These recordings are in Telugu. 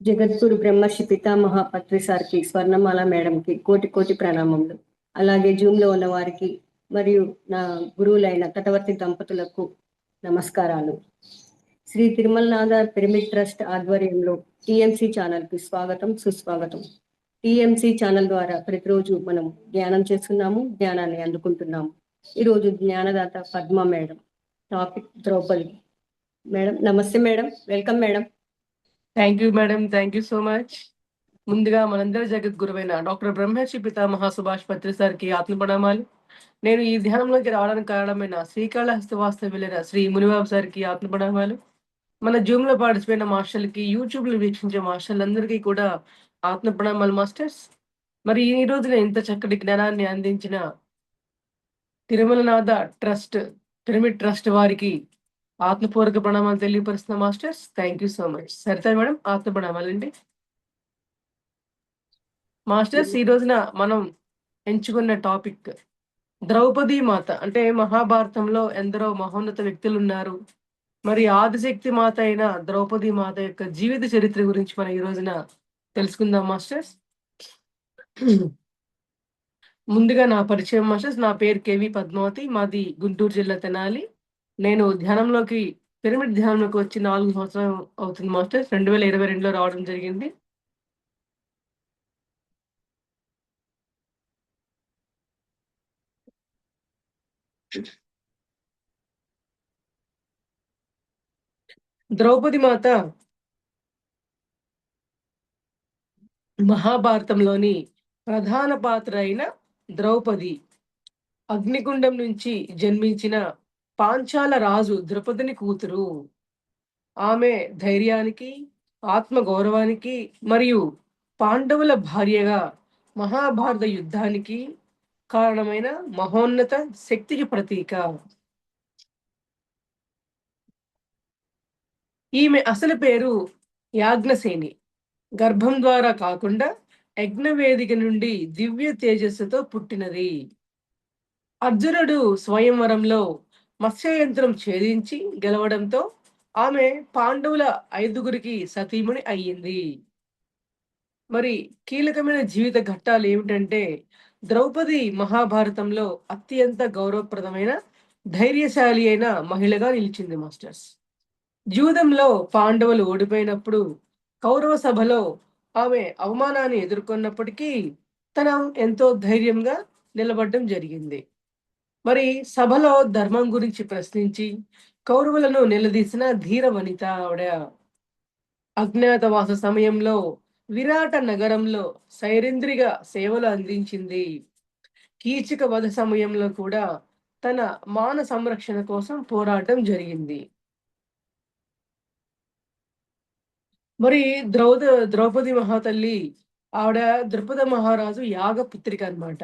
జగద్గురు బ్రహ్మర్షి పితామహ పత్రి సార్కి, స్వర్ణమాల మేడంకి కోటి కోటి ప్రణామములు. అలాగే జూమ్లో ఉన్న వారికి మరియు నా గురువులైన తటవర్తి దంపతులకు నమస్కారాలు. శ్రీ తిరుమలనాథ పిరమిడ్ ట్రస్ట్ ఆధ్వర్యంలో టిఎంసి ఛానల్కి స్వాగతం, సుస్వాగతం. టిఎంసి ఛానల్ ద్వారా ప్రతిరోజు మనం ధ్యానం చేస్తున్నాము, జ్ఞానాన్ని అందుకుంటున్నాము. ఈరోజు జ్ఞానదాత Padma madam, topic Draupadi. Madam నమస్తే madam, welcome madam. Thank you madam, thank you so much. ముందుగా మనందరి జగద్గురువైన డాక్టర్ బ్రహ్మర్షి పితామహ సుభాష్ పత్రి సార్కి ఆత్మప్రణామాలు. నేను ఈ ధ్యానంలోకి రావడానికి కారణమైన శ్రీకాళహస్తి వాస్తవ్యులైన శ్రీ మునిబాబు సార్కి ఆత్మప్రణామాలు. మన జూమ్ లో పార్టిసిపేట్ మాస్టర్లకి, యూట్యూబ్ లో వీక్షించే మాస్టర్లందరికీ కూడా ఆత్మప్రణామాలు మాస్టర్స్. మరి ఈ రోజున ఇంత చక్కటి జ్ఞానాన్ని అందించిన తిరుమలనాథ ట్రస్ట్, పిరమిడ్ ట్రస్ట్ వారికి ఆత్మపూర్వక ప్రణామాలు తెలియపరుస్తున్న masters. Thank you so much. Saritha madam, ఆత్మ ప్రణామాలండి. మాస్టర్స్, ఈ రోజున మనం ఎంచుకున్న టాపిక్ ద్రౌపది మాత. అంటే మహాభారతంలో ఎందరో మహోన్నత వ్యక్తులు ఉన్నారు. మరి ఆదిశక్తి మాత అయిన ద్రౌపది మాత యొక్క జీవిత చరిత్ర గురించి మనం ఈ రోజున తెలుసుకుందాం మాస్టర్స్. ముందుగా నా పరిచయం మాస్టర్స్. నా పేరు కేవి పద్మావతి, మాది గుంటూరు జిల్లా తెనాలి. నేను ధ్యానంలోకి, పిరమిడ్ ధ్యానంలోకి వచ్చి 4 సంవత్సరాలు అవుతుంది మాస్టర్స్. 2022లో రావడం జరిగింది. ద్రౌపది మాత మహాభారతంలోని ప్రధాన పాత్ర అయిన ద్రౌపది అగ్నిగుండం నుంచి జన్మించిన పాంచాల రాజు ద్రౌపదిని కూతురు. ఆమె ధైర్యానికి, ఆత్మ గౌరవానికి మరియు పాండవుల భార్యగా మహాభారత యుద్ధానికి కారణమైన మహోన్నత శక్తికి ప్రతీక. ఈమె అసలు పేరు యాజ్ఞసేని. గర్భం ద్వారా కాకుండా యజ్ఞవేదిక నుండి దివ్య తేజస్సుతో పుట్టినది. అర్జునుడు స్వయంవరంలో మత్స్యయంత్రం ఛేదించి గెలవడంతో ఆమె పాండవుల 5గురికి సతీమణి అయ్యింది. మరి కీలకమైన జీవిత ఘట్టాలు ఏమిటంటే, ద్రౌపది మహాభారతంలో అత్యంత గౌరవప్రదమైన, ధైర్యశాలి అయిన మహిళగా నిలిచింది మాస్టర్స్. జూదంలో పాండవులు ఓడిపోయినప్పుడు కౌరవ సభలో ఆమె అవమానాన్ని ఎదుర్కొన్నప్పటికీ తన ఎంతో ధైర్యంగా నిలబడడం జరిగింది. మరి సభలో ధర్మం గురించి ప్రశ్నించి కౌరవులను నిలదీసిన ధీర వనిత ఆవిడ. అజ్ఞాతవాస సమయంలో విరాట నగరంలో సైరింద్రిగా సేవలు అందించింది. కీచక వధ సమయంలో కూడా తన మాన సంరక్షణ కోసం పోరాటం జరిగింది. మరి ద్రౌపది మహాతల్లి ఆవిడ ద్రుపద మహారాజు యాగపుత్రిక అన్నమాట.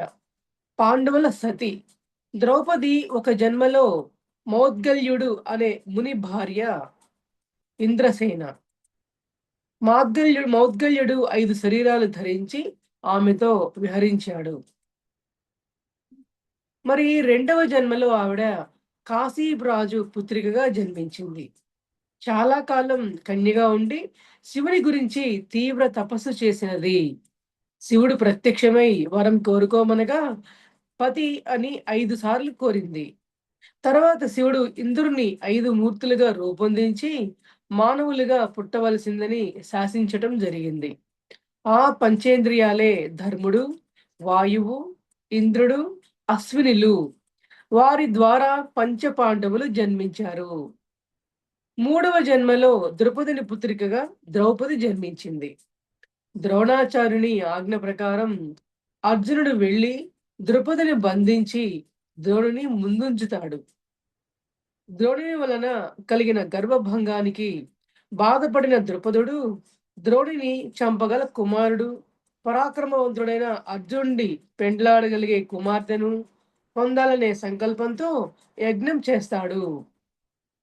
పాండవుల సతి. ద్రౌపది ఒక జన్మలో మౌద్గల్యుడు అనే ముని భార్య ఇంద్రసేన. మౌద్గల్యుడు 5 శరీరాలు ధరించి ఆమెతో విహరించాడు. మరి 2వ జన్మలో ఆవిడ కాశీరాజు పుత్రికగా జన్మించింది. చాలా కాలం కన్యగా ఉండి శివుని గురించి తీవ్ర తపస్సు చేసినది. శివుడు ప్రత్యక్షమై వరం కోరుకోమనగా పతి అని 5 సార్లు కోరింది. తర్వాత శివుడు ఇంద్రుని 5 మూర్తులుగా రూపొందించి మానవులుగా పుట్టవలసిందని శాసించటం జరిగింది. ఆ పంచేంద్రియాలే ధర్ముడు, వాయువు, ఇంద్రుడు, అశ్వినులు. వారి ద్వారా పంచపాండవులు జన్మించారు. 3వ జన్మలో ద్రౌపదిని పుత్రికగా ద్రౌపది జన్మించింది. ద్రోణాచార్యుని ఆజ్ఞ ప్రకారం అర్జునుడు వెళ్లి ద్రౌపదిని బంధించి ద్రోణుని ముందుంచుతాడు. ద్రోణుని వలన కలిగిన గర్వభంగానికి బాధపడిన ద్రుపదుడు ద్రోణుని చంపగల కుమారుడు, పరాక్రమవంతుడైన అర్జునుడి పెండ్లాడగలిగే కుమార్తెను పొందాలనే సంకల్పంతో యజ్ఞం చేస్తాడు.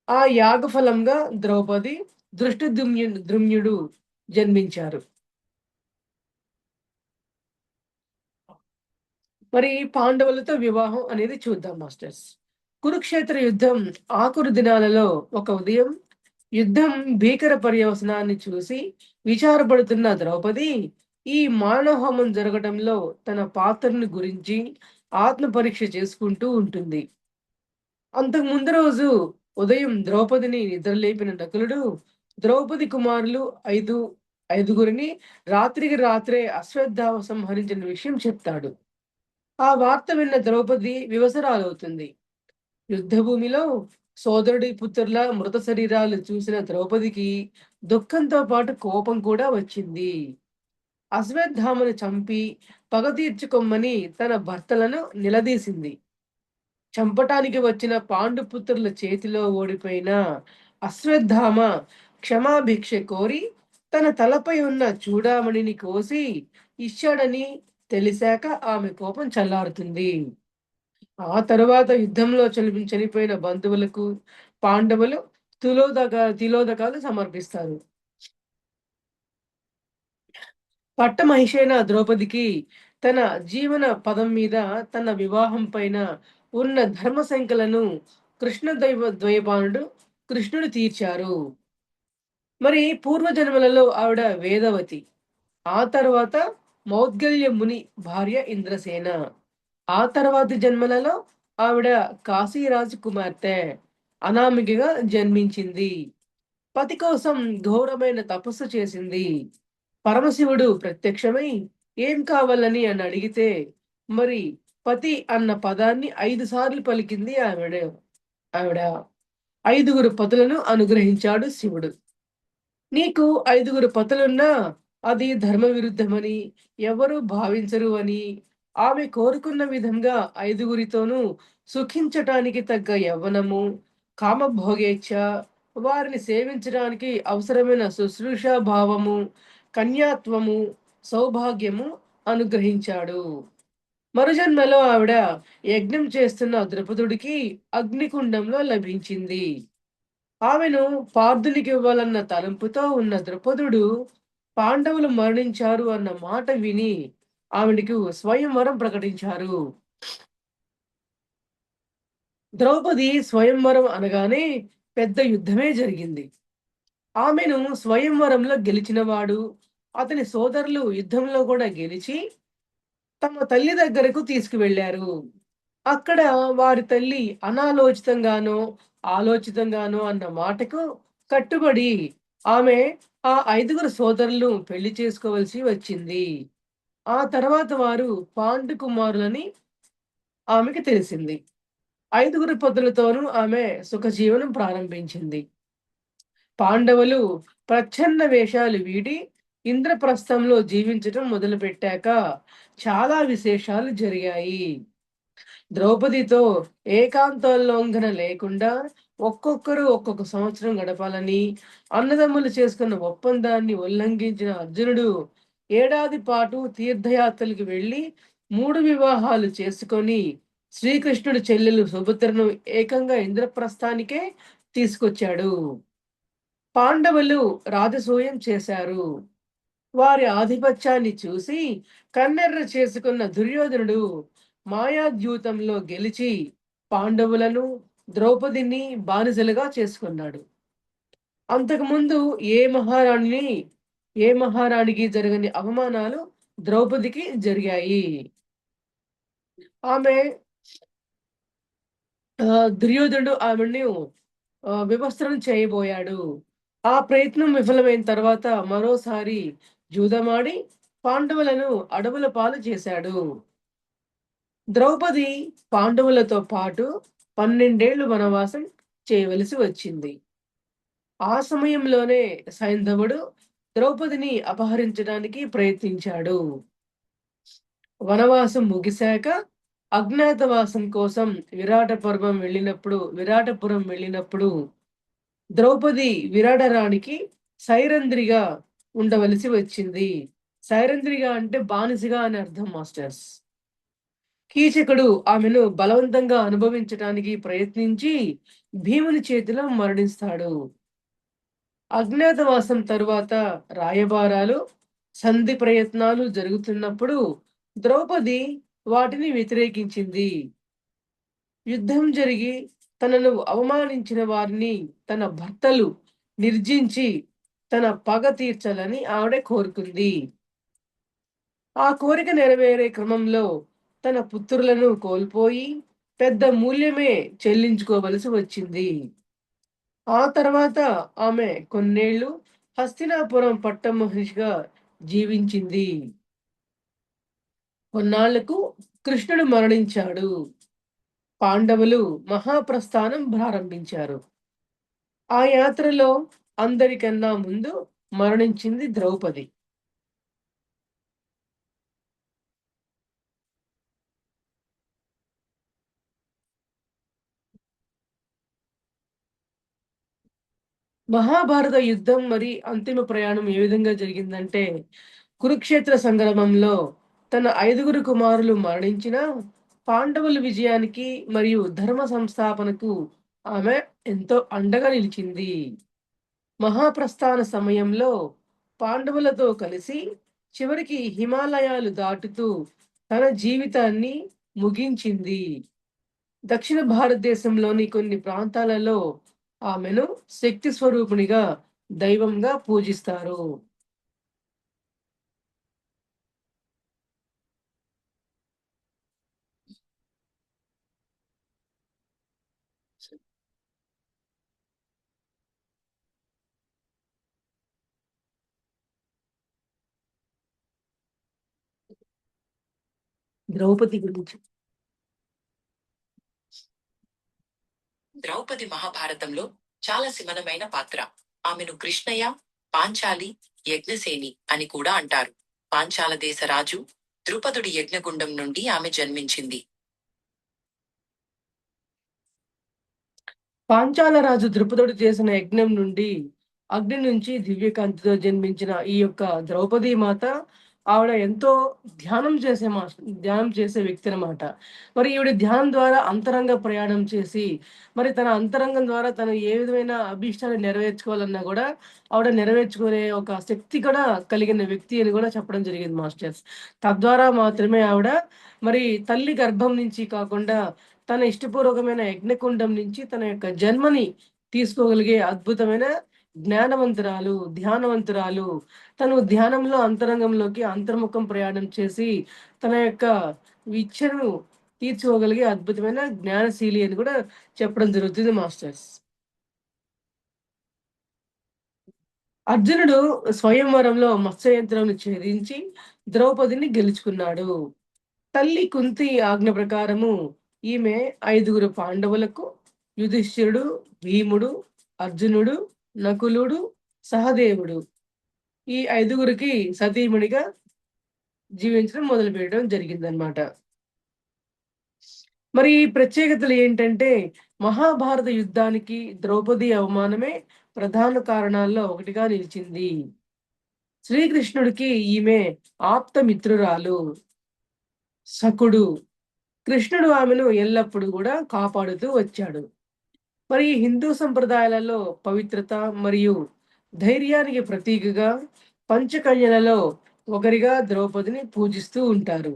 ఆ యాగఫలంగా ద్రౌపది, దృష్టద్యుమ్నుడు జన్మించారు. మరి పాండవులతో వివాహం అనేది చూద్దాం మాస్టర్స్. కురుక్షేత్ర యుద్ధం ఆఖరు దినాలలో ఒక ఉదయం యుద్ధం భీకర పర్యవసనాన్ని చూసి విచారపడుతున్న ద్రౌపది ఈ మానవహోమం జరగడంలో తన పాత్రను గురించి ఆత్మ పరీక్ష చేసుకుంటూ ఉంటుంది. అంతకు ముందు రోజు ఉదయం ద్రౌపదిని నిద్రలేపిన నకులుడు ద్రౌపది కుమారులు ఐదుగురిని రాత్రికి రాత్రే అశ్వత్థామ సంహరించిన విషయం చెప్తాడు. ఆ వార్త విన్న ద్రౌపది వివసరాలవుతుంది. యుద్ధభూమిలో సోదరుడి పుత్రుల మృత శరీరాలు చూసిన ద్రౌపదికి దుఃఖంతో పాటు కోపం కూడా వచ్చింది. అశ్వత్థామను చంపి పగ తీర్చుకొమ్మని తన భర్తలను నిలదీసింది. చంపటానికి వచ్చిన పాండుపుత్రుల చేతిలో ఓడిపోయిన అశ్వత్థామ క్షమాభిక్ష కోరి తన తలపై ఉన్న చూడామణిని కోసి ఇచ్చాడని తెలిసాక ఆమె కోపం చల్లారుతుంది. ఆ తరువాత యుద్ధంలో చనిపోయిన బంధువులకు పాండవులు తిలోదకాలు సమర్పిస్తారు. పట్టమహిషైన ద్రౌపదికి తన జీవన పదం మీద తన వివాహం పైన ఉన్న ధర్మ సంఖ్యలను ద్వైపానుడు కృష్ణుడు తీర్చారు. మరి పూర్వజన్మలలో ఆవిడ వేదవతి, ఆ తర్వాత మౌద్గల్య ముని భార్య ఇంద్రసేన, ఆ తర్వాతి జన్మలలో ఆవిడ కాశీరాజు కుమార్తె అనామికగా జన్మించింది. పతి కోసం ఘోరమైన తపస్సు చేసింది. పరమశివుడు ప్రత్యక్షమై ఏం కావాలని అని అడిగితే మరి పతి అన్న పదాన్ని 5 సార్లు పలికింది ఆవిడ 5గురు పతులను అనుగ్రహించాడు శివుడు. నీకు 5గురు పతులున్నా అది ధర్మ విరుద్ధమని ఎవరు భావించరు అని, ఆమె కోరుకున్న విధంగా 5గురితోనూ సుఖించటానికి తగ్గ యవ్వనము, కామభోగేచ్ఛ, వారిని సేవించడానికి అవసరమైన శుశ్రూషా భావము, కన్యాత్వము, సౌభాగ్యము అనుగ్రహించాడు. మరుజన్మలో ఆవిడ యజ్ఞం చేస్తున్న ద్రుపదుడికి అగ్నికుండంలో లభించింది. ఆమెను పార్థునికి ఇవ్వాలన్న తలంపుతో ఉన్న ద్రుపదుడు పాండవులు మరణించారు అన్న మాట విని ఆమెకు స్వయంవరం ప్రకటించారు. ద్రౌపది స్వయంవరం అనగానే పెద్ద యుద్ధమే జరిగింది. ఆమెను స్వయంవరంలో గెలిచినవాడు, అతని సోదరులు యుద్ధంలో కూడా గెలిచి తమ తల్లి దగ్గరకు తీసుకువెళ్లారు. అక్కడ వారి తల్లి అనాలోచితంగానో ఆలోచితంగానో అన్న మాటకు కట్టుబడి ఆమె ఆ 5గురు సోదరులు పెళ్లి చేసుకోవలసి వచ్చింది. ఆ తర్వాత వారు పాండు కుమారులని ఆమెకి తెలిసింది. 5గురు పతులతోనూ ఆమె సుఖజీవనం ప్రారంభించింది. పాండవులు ప్రచ్ఛన్న వేషాలు వీడి ఇంద్రప్రస్థంలో జీవించటం మొదలుపెట్టాక చాలా విశేషాలు జరిగాయి. ద్రౌపదితో ఏకాంతోల్లంఘన లేకుండా ఒక్కొక్కరు ఒక్కొక్క సంవత్సరం గడపాలని అన్నదమ్ములు చేసుకున్న ఒప్పందాన్ని ఉల్లంఘించిన అర్జునుడు ఏడాది పాటు తీర్థయాత్రలకు వెళ్ళి 3 వివాహాలు చేసుకొని శ్రీకృష్ణుడి చెల్లెలు సుభద్రను ఏకంగా ఇంద్రప్రస్థానికే తీసుకొచ్చాడు. పాండవులు రాజసూయం చేశారు. వారి ఆధిపత్యాన్ని చూసి కన్నెర్ర చేసుకున్న దుర్యోధనుడు మాయాద్యూతంలో గెలిచి పాండవులను ద్రౌపదిని బానిసలుగా చేసుకున్నాడు. అంతకుముందు ఏ మహారాణికి జరగని అవమానాలు ద్రౌపదికి జరిగాయి. ఆమె దుర్యోధనుడు ఆమెను వివస్త్రం చేయబోయాడు. ఆ ప్రయత్నం విఫలమైన తర్వాత మరోసారి జూదమాడి పాండవులను అడవుల పాలు చేశాడు. ద్రౌపది పాండవులతో పాటు 12 ఏళ్లు వనవాసం చేయవలసి వచ్చింది. ఆ సమయంలోనే సైంధవుడు ద్రౌపదిని అపహరించడానికి ప్రయత్నించాడు. వనవాసం ముగిశాక అజ్ఞాతవాసం కోసం విరాటపురం వెళ్ళినప్పుడు ద్రౌపది విరాట రాణికి సైరంధ్రిగా ఉండవలసి వచ్చింది. సైరంధ్రిగా అంటే బానిసగా అని అర్థం మాస్టర్స్. కీచకుడు ఆమెను బలవంతంగా అనుభవించటానికి ప్రయత్నించి భీముని చేతిలో మరణిస్తాడు. అజ్ఞాతవాసం తరువాత రాయబారాలు, సంధి ప్రయత్నాలు జరుగుతున్నప్పుడు ద్రౌపది వాటిని వ్యతిరేకించింది. యుద్ధం జరిగి తనను అవమానించిన వారిని తన భర్తలు నిర్జించి తన పగ తీర్చాలని ఆవిడ కోరుకుంది. ఆ కోరిక నెరవేరే క్రమంలో తన పుత్రులను కోల్పోయి పెద్ద మూల్యమే చెల్లించుకోవలసి వచ్చింది. ఆ తర్వాత ఆమె కొన్నేళ్లు హస్తినాపురం పట్టమహిషిగా జీవించింది. కొన్నాళ్లకు కృష్ణుడు మరణించాడు. పాండవులు మహాప్రస్థానం ప్రారంభించారు. ఆ యాత్రలో అందరికన్నా ముందు మరణించింది ద్రౌపది. మహాభారత యుద్ధం మరి అంతిమ ప్రయాణం ఏ విధంగా జరిగిందంటే, కురుక్షేత్ర సంగ్రామంలో తన 5గురు కుమారులు మరణించిన పాండవుల విజయానికి మరియు ధర్మ సంస్థాపనకు ఆమె ఎంతో అండగా నిలిచింది. మహాప్రస్థాన సమయంలో పాండవులతో కలిసి చివరికి హిమాలయాలు దాటుతూ తన జీవితాన్ని ముగించింది. దక్షిణ భారతదేశంలోని కొన్ని ప్రాంతాలలో ఆమెను శక్తి స్వరూపిణిగా దైవంగా పూజిస్తారు. ద్రౌపది గురించి ద్రౌపది మహాభారతంలో చాలా సిమనమైన పాత్ర. ఆమెను కృష్ణయ్య, పాంచాలి, యజ్ఞసేని అని కూడా అంటారు. పాంచాల దేశ రాజు ద్రుపదుడి యజ్ఞగుండం నుండి ఆమె జన్మించింది. పాంచాల రాజు ద్రుపదుడు చేసిన యజ్ఞం నుండి అగ్ని నుంచి దివ్యకాంతితో జన్మించిన ఈ యొక్క ద్రౌపది మాత ఆవిడ ఎంతో ధ్యానం చేసే వ్యక్తి అనమాట. మరి ఈవిడ ధ్యానం ద్వారా అంతరంగ ప్రయాణం చేసి మరి తన అంతరంగం ద్వారా తను ఏ విధమైన అభీష్టాన్ని నెరవేర్చుకోవాలన్నా కూడా ఆవిడ నెరవేర్చుకునే ఒక శక్తి కూడా కలిగిన వ్యక్తి అని కూడా చెప్పడం జరిగింది మాస్టర్స్. తద్వారా మాత్రమే ఆవిడ మరి తల్లి గర్భం నుంచి కాకుండా తన ఇష్టపూర్వకమైన యజ్ఞకుండం నుంచి తన యొక్క జన్మని తీసుకోగలిగే అద్భుతమైన జ్ఞానవంతురాలు, ధ్యానవంతురాలు. తను ధ్యానంలో అంతరంగంలోకి అంతర్ముఖం ప్రయాణం చేసి తన యొక్క ఇచ్ఛను తీర్చుకోగలిగే అద్భుతమైన జ్ఞానశీలి అని కూడా చెప్పడం జరుగుతుంది మాస్టర్స్. అర్జునుడు స్వయంవరంలో మత్స్యయంత్రంను ఛేదించి ద్రౌపదిని గెలుచుకున్నాడు. తల్లి కుంతి ఆజ్ఞ ప్రకారము ఈమె 5గురు పాండవులకు యుధిష్ఠిరుడు, భీముడు, అర్జునుడు, నకులుడు, సహదేవుడు ఈ 5గురికి సతీమణిగా జీవించడం మొదలుపెట్టడం జరిగిందనమాట. మరి ఈ ప్రత్యేకతలు ఏంటంటే మహాభారత యుద్ధానికి ద్రౌపది అవమానమే ప్రధాన కారణాల్లో ఒకటిగా నిలిచింది. శ్రీకృష్ణుడికి ఈమె ఆప్త మిత్రురాలు, సకుడు. కృష్ణుడు ఆమెను ఎల్లప్పుడూ కూడా కాపాడుతూ వచ్చాడు. మరి ఈ హిందూ సంప్రదాయాలలో పవిత్రత మరియు ధైర్యానికి ప్రతీకగా పంచకన్యలలో ఒకరిగా ద్రౌపదిని పూజిస్తూ ఉంటారు.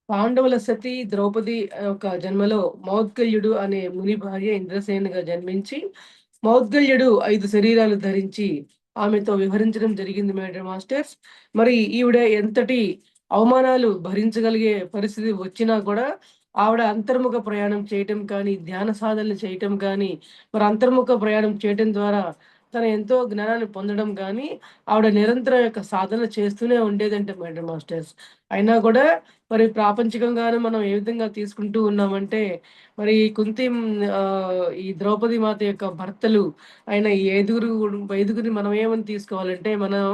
పాండవుల సతి ద్రౌపది యొక్క జన్మలో మౌద్గల్యుడు అనే ముని భార్య ఇంద్రసేనుగా జన్మించి మౌద్గల్యుడు 5 శరీరాలు ధరించి ఆమెతో వివరించడం జరిగింది మేడం మాస్టర్స్. మరి ఈవిడ ఎంతటి అవమానాలు భరించగలిగే పరిస్థితి వచ్చినా కూడా ఆవిడ అంతర్ముఖ ప్రయాణం చేయటం కానీ, ధ్యాన సాధనలు చేయటం కానీ, మరి అంతర్ముఖ ప్రయాణం చేయటం ద్వారా తను ఎంతో జ్ఞానాన్ని పొందడం కానీ, ఆవిడ నిరంతరం యొక్క సాధన చేస్తూనే ఉండేదంట మేడం మాస్టర్స్. అయినా కూడా మరి ప్రాపంచికంగాను మనం ఏ విధంగా తీసుకుంటూ ఉన్నామంటే, మరి ఈ ద్రౌపది మాత యొక్క భర్తలు అయిన ఈ 5గురిని మనం ఏమని తీసుకోవాలంటే, మనం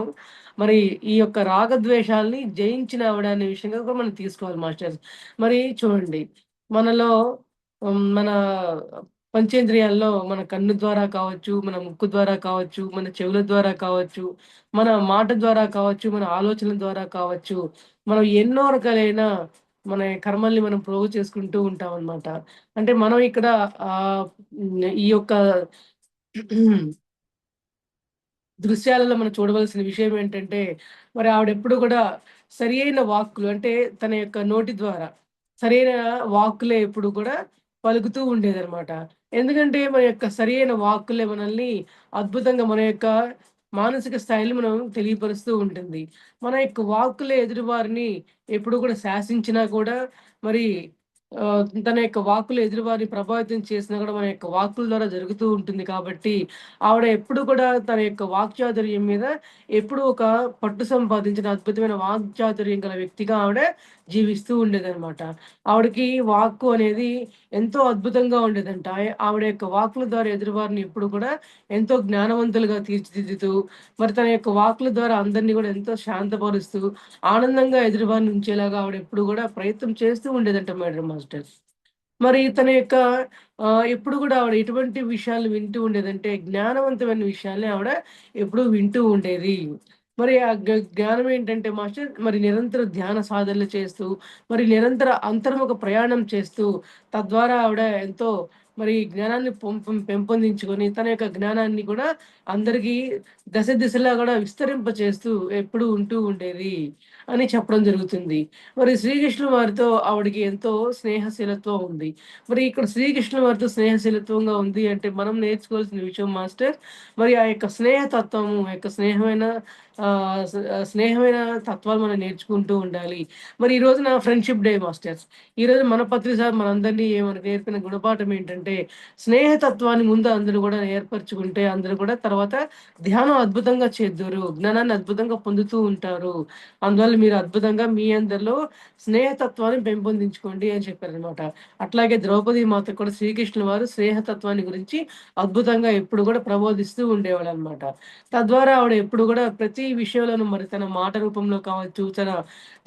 మరి ఈ యొక్క రాగద్వేషాలని జయించిన ఆవిడ అనే విషయంగా కూడా మనం తీసుకోవాలి మాస్టర్స్. మరి చూడండి, మనలో మన పంచేంద్రియాల్లో మన కన్ను ద్వారా కావచ్చు, మన ముక్కు ద్వారా కావచ్చు, మన చెవుల ద్వారా కావచ్చు, మన మాట ద్వారా కావచ్చు, మన ఆలోచనల ద్వారా కావచ్చు, మనం ఎన్నో రకాలైన మన కర్మల్ని మనం ప్రోగు చేసుకుంటూ ఉంటాం అన్నమాట. అంటే మనం ఇక్కడ ఈ యొక్క దృశ్యాలలో మనం చూడవలసిన విషయం ఏంటంటే, మరి ఆవిడెప్పుడు కూడా సరియైన వాక్కులు అంటే తన యొక్క నోటి ద్వారా సరైన వాక్కులే ఎప్పుడు కూడా పలుకుతూ ఉండేదనమాట. ఎందుకంటే మన యొక్క సరియైన వాక్కులే మనల్ని అద్భుతంగా మన యొక్క మానసిక స్థాయిని మనం తెలియపరుస్తూ ఉంటుంది. మన యొక్క వాక్కులే ఎదుటివారిని ఎప్పుడు కూడా శాసించినా కూడా మరి తన యొక్క వాక్కులు ఎదురువారిని ప్రభావితం చేసినా కూడా మన యొక్క వాక్కుల ద్వారా జరుగుతూ ఉంటుంది కాబట్టి ఆవిడ ఎప్పుడు కూడా తన యొక్క వాక్చాతుర్యం మీద ఎప్పుడూ ఒక పట్టు సంపాదించిన అద్భుతమైన వాక్చాతుర్యం గల వ్యక్తిగా ఆవిడ జీవిస్తూ ఉండేదనమాట. ఆవిడకి వాక్కు అనేది ఎంతో అద్భుతంగా ఉండేదంట. ఆవిడ యొక్క వాక్కుల ద్వారా ఎదురువారిని ఎప్పుడు కూడా ఎంతో జ్ఞానవంతులుగా తీర్చిదిద్దుతూ, మరి తన యొక్క వాక్కుల ద్వారా అందరిని కూడా ఎంతో శాంతపరుస్తూ, ఆనందంగా ఎదురువారిని ఉంచేలాగా ఆవిడ ఎప్పుడు కూడా ప్రయత్నం చేస్తూ ఉండేదంట మేడం మాస్టర్స్. మరి తన యొక్క ఎప్పుడు గూడా ఆవిడ ఎటువంటి విషయాలు వింటూ ఉండేదంటే, జ్ఞానవంతమైన విషయాల్ని ఆవిడ ఎప్పుడూ వింటూ ఉండేది. మరి ఆ జ్ఞానం ఏంటంటే మాస్టర్, మరి నిరంతర ధ్యాన సాధనలు చేస్తూ, మరి నిరంతర అంతర్ముఖ ప్రయాణం చేస్తూ, తద్వారా ఆవిడ ఎంతో మరి జ్ఞానాన్ని పెంపొందించుకొని, తన యొక్క జ్ఞానాన్ని కూడా అందరికీ దశ దిశలా గూడా విస్తరింపచేస్తూ ఎప్పుడూ ఉంటూ ఉండేది అని చెప్పడం జరుగుతుంది. మరి శ్రీకృష్ణుల వారితో ఆవిడకి ఎంతో స్నేహశీలత్వం ఉంది. మరి ఇక్కడ శ్రీకృష్ణుల వారితో స్నేహశీలత్వంగా ఉంది అంటే మనం నేర్చుకోవాల్సిన విషయం మాస్టర్, మరి ఆ యొక్క స్నేహతత్వము, ఆ యొక్క స్నేహమైన తత్వాలు మనం నేర్చుకుంటూ ఉండాలి. మరి ఈ రోజున ఫ్రెండ్‌షిప్ డే మాస్టర్స్. ఈరోజు మన పత్రి సార్ మనందరినీ మనకు నేర్పిన గుణపాఠం ఏంటంటే, స్నేహతత్వాన్ని ముందు అందరూ గూడా ఏర్పరచుకుంటే అందరూ కూడా తర్వాత ధ్యానం అద్భుతంగా చేద్దురు. జ్ఞానాన్ని అద్భుతంగా పొందుతూ ఉంటారు. అందువల్ల మీరు అద్భుతంగా మీ అందరిలో స్నేహతత్వాన్ని పెంపొందించుకోండి అని చెప్పారనమాట. అట్లాగే ద్రౌపది మాత కూడా శ్రీకృష్ణుల వారు స్నేహతత్వాన్ని గురించి అద్భుతంగా ఎప్పుడు కూడా ప్రబోధిస్తూ ఉండేవాళ్ళనమాట. తద్వారా ఆవిడ ఎప్పుడు కూడా ప్రతి విషయంలోనూ మరి తన మాట రూపంలో కావచ్చు,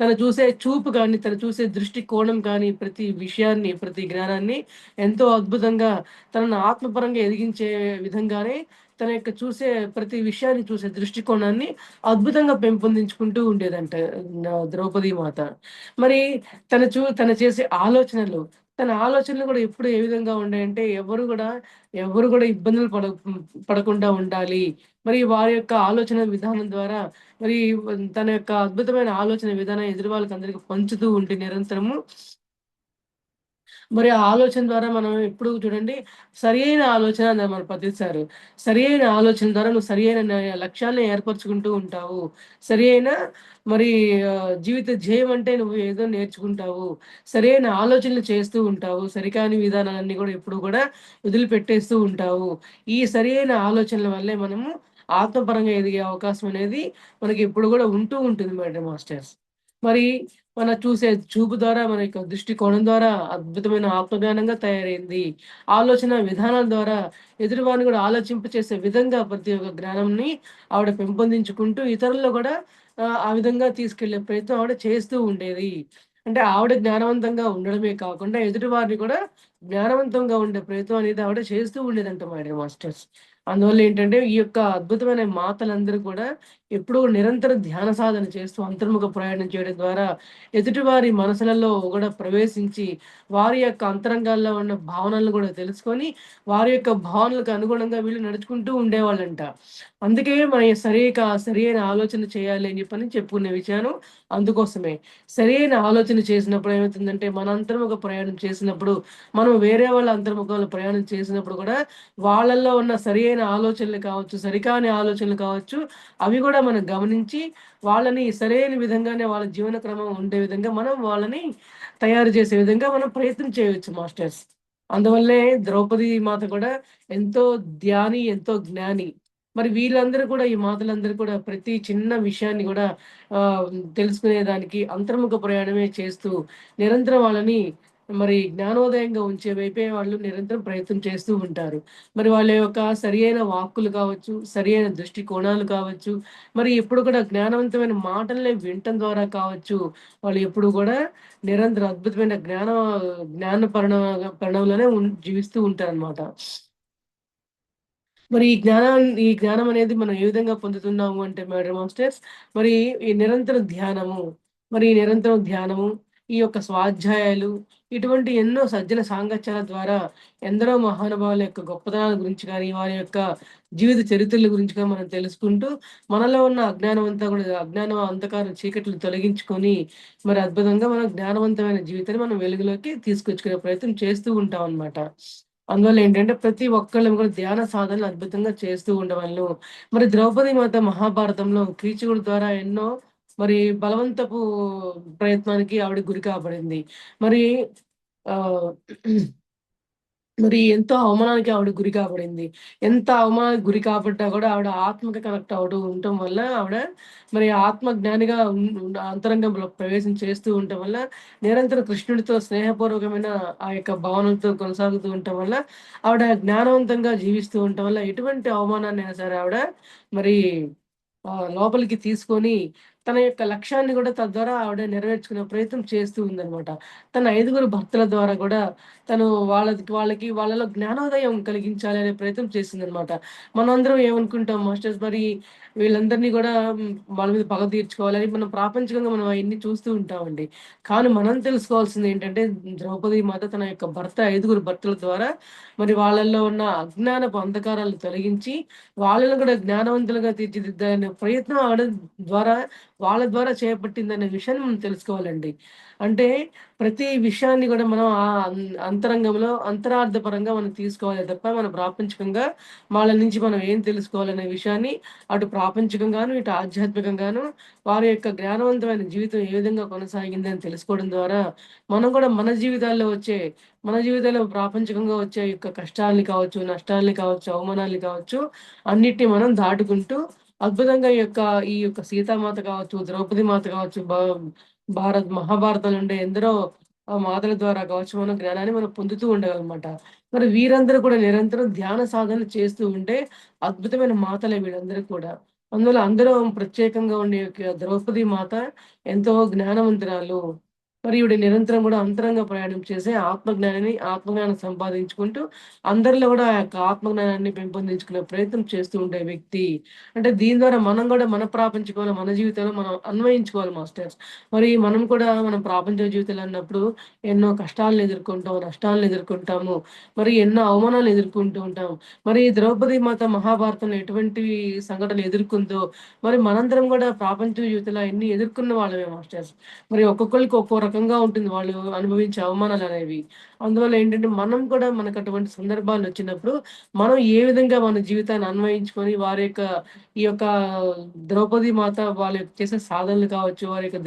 తను చూసే చూపు గాని, తను చూసే దృష్టి కోణం కానీ, ప్రతి విషయాన్ని, ప్రతి జ్ఞానాన్ని ఎంతో అద్భుతంగా తనను ఆత్మపరంగా ఎదిగించే విధంగానే తన యొక్క చూసే ప్రతి విషయాన్ని చూసే దృష్టికోణాన్ని అద్భుతంగా పెంపొందించుకుంటూ ఉండేదంట ద్రౌపది మాత. మరి తను చేసే ఆలోచనలు, తన ఆలోచనలు కూడా ఎప్పుడు ఏ విధంగా ఉండేయంటే ఎవరు కూడా ఇబ్బందులు పడకుండా ఉండాలి. మరి వారి యొక్క ఆలోచన విధానం ద్వారా మరి తన యొక్క అద్భుతమైన ఆలోచన విధానం ఎదురు వాళ్ళకందరికి పంచుతూ ఉంటే నిరంతరము మరి ఆ ఆలోచన ద్వారా మనం ఎప్పుడు చూడండి, సరియైన ఆలోచన అన్నారు మన పత్రిక సారు. సరియైన ఆలోచన ద్వారా నువ్వు సరియైన లక్ష్యాన్ని ఏర్పరచుకుంటూ ఉంటావు. సరియైన మరి జీవిత ధ్యేయం అంటే నువ్వు ఏదో నేర్చుకుంటావు. సరైన ఆలోచనలు చేస్తూ ఉంటావు. సరికాని విధానాలన్నీ గూడా ఎప్పుడు గూడా వదిలిపెట్టేస్తూ ఉంటావు. ఈ సరియైన ఆలోచనల వల్లే మనము ఆత్మపరంగా ఎదిగే అవకాశం అనేది మనకి ఎప్పుడు గూడా ఉంటూ ఉంటుంది మేడం మాస్టర్స్. మరి చూసే చూపు ద్వారా మన యొక్క దృష్టికోణం ద్వారా అద్భుతమైన ఆత్మజ్ఞానంగా తయారైంది. ఆలోచన విధానం ద్వారా ఎదురువారిని కూడా ఆలోచింపచేసే విధంగా ప్రతి ఒక్క జ్ఞానంని ఆవిడ పెంపొందించుకుంటూ ఇతరులను కూడా ఆ విధంగా తీసుకెళ్ళే ప్రయత్నం ఆవిడ చేస్తూ ఉండేది. అంటే ఆవిడ జ్ఞానవంతంగా ఉండడమే కాకుండా ఎదుటి వారిని కూడా జ్ఞానవంతంగా ఉండే ప్రయత్నం అనేది ఆవిడ చేస్తూ ఉండేదంట మేడం మాస్టర్స్. అందువల్ల ఏంటంటే ఈ యొక్క అద్భుతమైన మాతలందరూ కూడా ఎప్పుడూ నిరంతర ధ్యాన సాధన చేస్తూ అంతర్ముఖ ప్రయాణం చేయడం ద్వారా ఎదుటివారి మనసులలో కూడా ప్రవేశించి వారి యొక్క అంతరంగాల్లో ఉన్న భావనలను కూడా తెలుసుకొని వారి యొక్క భావనలకు అనుగుణంగా వీళ్ళు నడుచుకుంటూ ఉండేవాళ్ళంట. అందుకే మన సరైన ఆలోచన చేయాలి అని చెప్పని చెప్పుకునే విషయాలు అందుకోసమే. సరైన ఆలోచన చేసినప్పుడు ఏమవుతుందంటే మన అంతర్ముఖ ప్రయాణం చేసినప్పుడు మనం వేరే వాళ్ళ అంతర్ముఖంలో ప్రయాణం చేసినప్పుడు కూడా వాళ్ళల్లో ఉన్న సరియైన ఆలోచనలు కావచ్చు, సరికాని ఆలోచనలు కావచ్చు, అవి కూడా మనం గమనించి వాళ్ళని సరైన విధంగానే వాళ్ళ జీవన క్రమం ఉండే విధంగా మనం వాళ్ళని తయారు చేసే విధంగా మనం ప్రయత్నం చేయొచ్చు మాస్టర్స్. అందువల్లే ద్రౌపది మాత కూడా ఎంతో ధ్యాని, ఎంతో జ్ఞాని. మరి వీళ్ళందరూ కూడా ఈ మాతలందరూ కూడా ప్రతి చిన్న విషయాన్ని కూడా తెలుసుకునేదానికి అంతర్ముఖ ప్రయాణమే చేస్తూ నిరంతరం వాళ్ళని మరి జ్ఞానోదయంగా ఉంచే వైపే వాళ్ళు నిరంతరం ప్రయత్నం చేస్తూ ఉంటారు. మరి వాళ్ళ యొక్క సరియైన వాక్కులు కావచ్చు, సరియైన దృష్టికోణాలు కావచ్చు, మరి ఎప్పుడు కూడా జ్ఞానవంతమైన మాటల్ని వినటం ద్వారా కావచ్చు, వాళ్ళు ఎప్పుడు కూడా నిరంతరం అద్భుతమైన జ్ఞాన పరిణామంలోనే జీవిస్తూ ఉంటారనమాట. మరి ఈ జ్ఞానం అనేది మనం ఏ విధంగా పొందుతున్నాము అంటే మేడం మాస్టర్స్, మరి ఈ నిరంతరం ధ్యానము, ఈ యొక్క స్వాధ్యాయాలు, ఇటువంటి ఎన్నో సజ్జన సాంగత్యాల ద్వారా ఎందరో మహానుభావుల యొక్క గొప్పతనాల గురించి కానీ, వారి యొక్క జీవిత చరిత్రల గురించి కానీ మనం తెలుసుకుంటూ, మనలో ఉన్న అజ్ఞానం, అంధకారం, చీకట్లు తొలగించుకొని, మరి అద్భుతంగా మనం జ్ఞానవంతమైన జీవితాన్ని మనం వెలుగులోకి తీసుకొచ్చుకునే ప్రయత్నం చేస్తూ ఉంటాం అన్నమాట. అందువల్ల ఏంటంటే ప్రతి ఒక్కళ్ళు కూడా ధ్యాన సాధనలు అద్భుతంగా చేస్తూ ఉండవలను. మరి ద్రౌపది మాత మహాభారతంలో కీచకుడి ద్వారా ఎన్నో మరి బలవంతపు ప్రయత్నానికి ఆవిడ గురి కాబడింది. మరి ఆహ్, మరి ఎంతో అవమానానికి ఆవిడ గురి కాబడింది. ఎంత అవమానానికి గురి కాబడ్డా కూడా ఆవిడ ఆత్మకి కనెక్ట్ అవ్వడం ఉండటం వల్ల ఆవిడ మరి ఆత్మ జ్ఞానిగా అంతరంగంలో ప్రవేశం చేస్తూ ఉండటం వల్ల నిరంతరం కృష్ణుడితో స్నేహపూర్వకమైన ఆ యొక్క భావనలతో కొనసాగుతూ ఉండటం వల్ల ఆవిడ జ్ఞానవంతంగా జీవిస్తూ ఉండటం వల్ల ఎటువంటి అవమానాన్నైనా సరే ఆవిడ మరి లోపలికి తీసుకొని తన యొక్క లక్ష్యాన్ని కూడా తద్వారా ఆవిడ నెరవేర్చుకునే ప్రయత్నం చేస్తూ ఉందనమాట. తన 5 భర్తల ద్వారా కూడా తను వాళ్ళలో జ్ఞానోదయం కలిగించాలి అనే ప్రయత్నం చేసిందనమాట. మనందరం ఏమనుకుంటాం మాస్టర్స్, మరి వీళ్ళందరినీ కూడా వాళ్ళ మీద పగ తీర్చుకోవాలని మనం ప్రాపంచికంగా మనం అయన్నీ చూస్తూ ఉంటామండి. కానీ మనం తెలుసుకోవాల్సింది ఏంటంటే, ద్రౌపది మాత తన యొక్క 5 భర్తల ద్వారా మరి వాళ్ళల్లో ఉన్న అజ్ఞానపు అంధకారాలను తొలగించి, వాళ్ళని కూడా జ్ఞానవంతులుగా తీర్చిదిద్దాలనే ప్రయత్నం ద్వారా వాళ్ళ ద్వారా చేపట్టిందనే విషయాన్ని మనం తెలుసుకోవాలండి. అంటే ప్రతి విషయాన్ని కూడా మనం అంతరంగంలో అంతరార్థపరంగా మనం తీసుకోవాలే తప్ప, మన ప్రాపంచికంగా వాళ్ళ నుంచి మనం ఏం తెలుసుకోవాలనే విషయాన్ని అటు ప్రాపంచికంగాను, ఇటు ఆధ్యాత్మికంగాను వారి యొక్క జ్ఞానవంతమైన జీవితం ఏ విధంగా కొనసాగిందని తెలుసుకోవడం ద్వారా, మనం కూడా మన జీవితాల్లో ప్రాపంచికంగా వచ్చే యొక్క కష్టాల్ని కావచ్చు, నష్టాల్ని కావచ్చు, అవమానాల్ని కావచ్చు, అన్నిటిని మనం దాటుకుంటూ అద్భుతంగా ఈ యొక్క సీతామాత కావచ్చు, ద్రౌపది మాత కావచ్చు, మహాభారతంలో ఉండే ఎందరో మాతల ద్వారా కావచ్చు, మనం జ్ఞానాన్ని మనం పొందుతూ ఉండగలమాట. మరి వీరందరూ కూడా నిరంతరం ధ్యాన సాధనలు చేస్తూ ఉంటే అద్భుతమైన మాతలే వీళ్ళందరూ కూడా. అందువల్ల అందరూ ప్రత్యేకంగా ఉండే యొక్క ద్రౌపది మాత ఎంతో జ్ఞానవంతురాలు. మరి ఈవిడ నిరంతరం కూడా అంతరంగ ప్రయాణం చేసి ఆత్మజ్ఞానం సంపాదించుకుంటూ అందరిలో కూడా ఆ యొక్క ఆత్మజ్ఞానాన్ని పెంపొందించుకునే ప్రయత్నం చేస్తూ ఉండే వ్యక్తి. అంటే దీని ద్వారా మనం కూడా మన ప్రాపంచికంలో మన జీవితంలో మనం అన్వయించుకోవాలి మాస్టర్స్. మరి మనం కూడా మనం ప్రాపంచిక జీవితంలో అన్నప్పుడు ఎన్నో కష్టాలను ఎదుర్కొంటాం, నష్టాలను ఎదుర్కొంటాము. మరి ఎన్నో అవమానాలు ఎదుర్కొంటూ ఉంటాం. మరి ద్రౌపది మాత మహాభారతంలో ఎటువంటి సంఘటనలు ఎదుర్కొందో, మరి మనందరం కూడా ప్రాపంచిక జీవితంలో ఎన్ని ఎదుర్కొన్న వాళ్ళమే మాస్టర్స్. మరి ఒక్కొక్కళ్ళకి ఒక్కో రకంగా ఉంటుంది వాళ్ళు అనుభవించే అవమానాలనేవి. అందువల్ల ఏంటంటే, మనం కూడా మనకు అటువంటి సందర్భాలొచ్చినప్పుడు, మనం ఏ విధంగా మన జీవితాన్ని అన్వయించుకొని ఈ యొక్క ద్రౌపది మాత వాళ్ళ యొక్క చేసే సాధనలు కావచ్చు, వారి యొక్క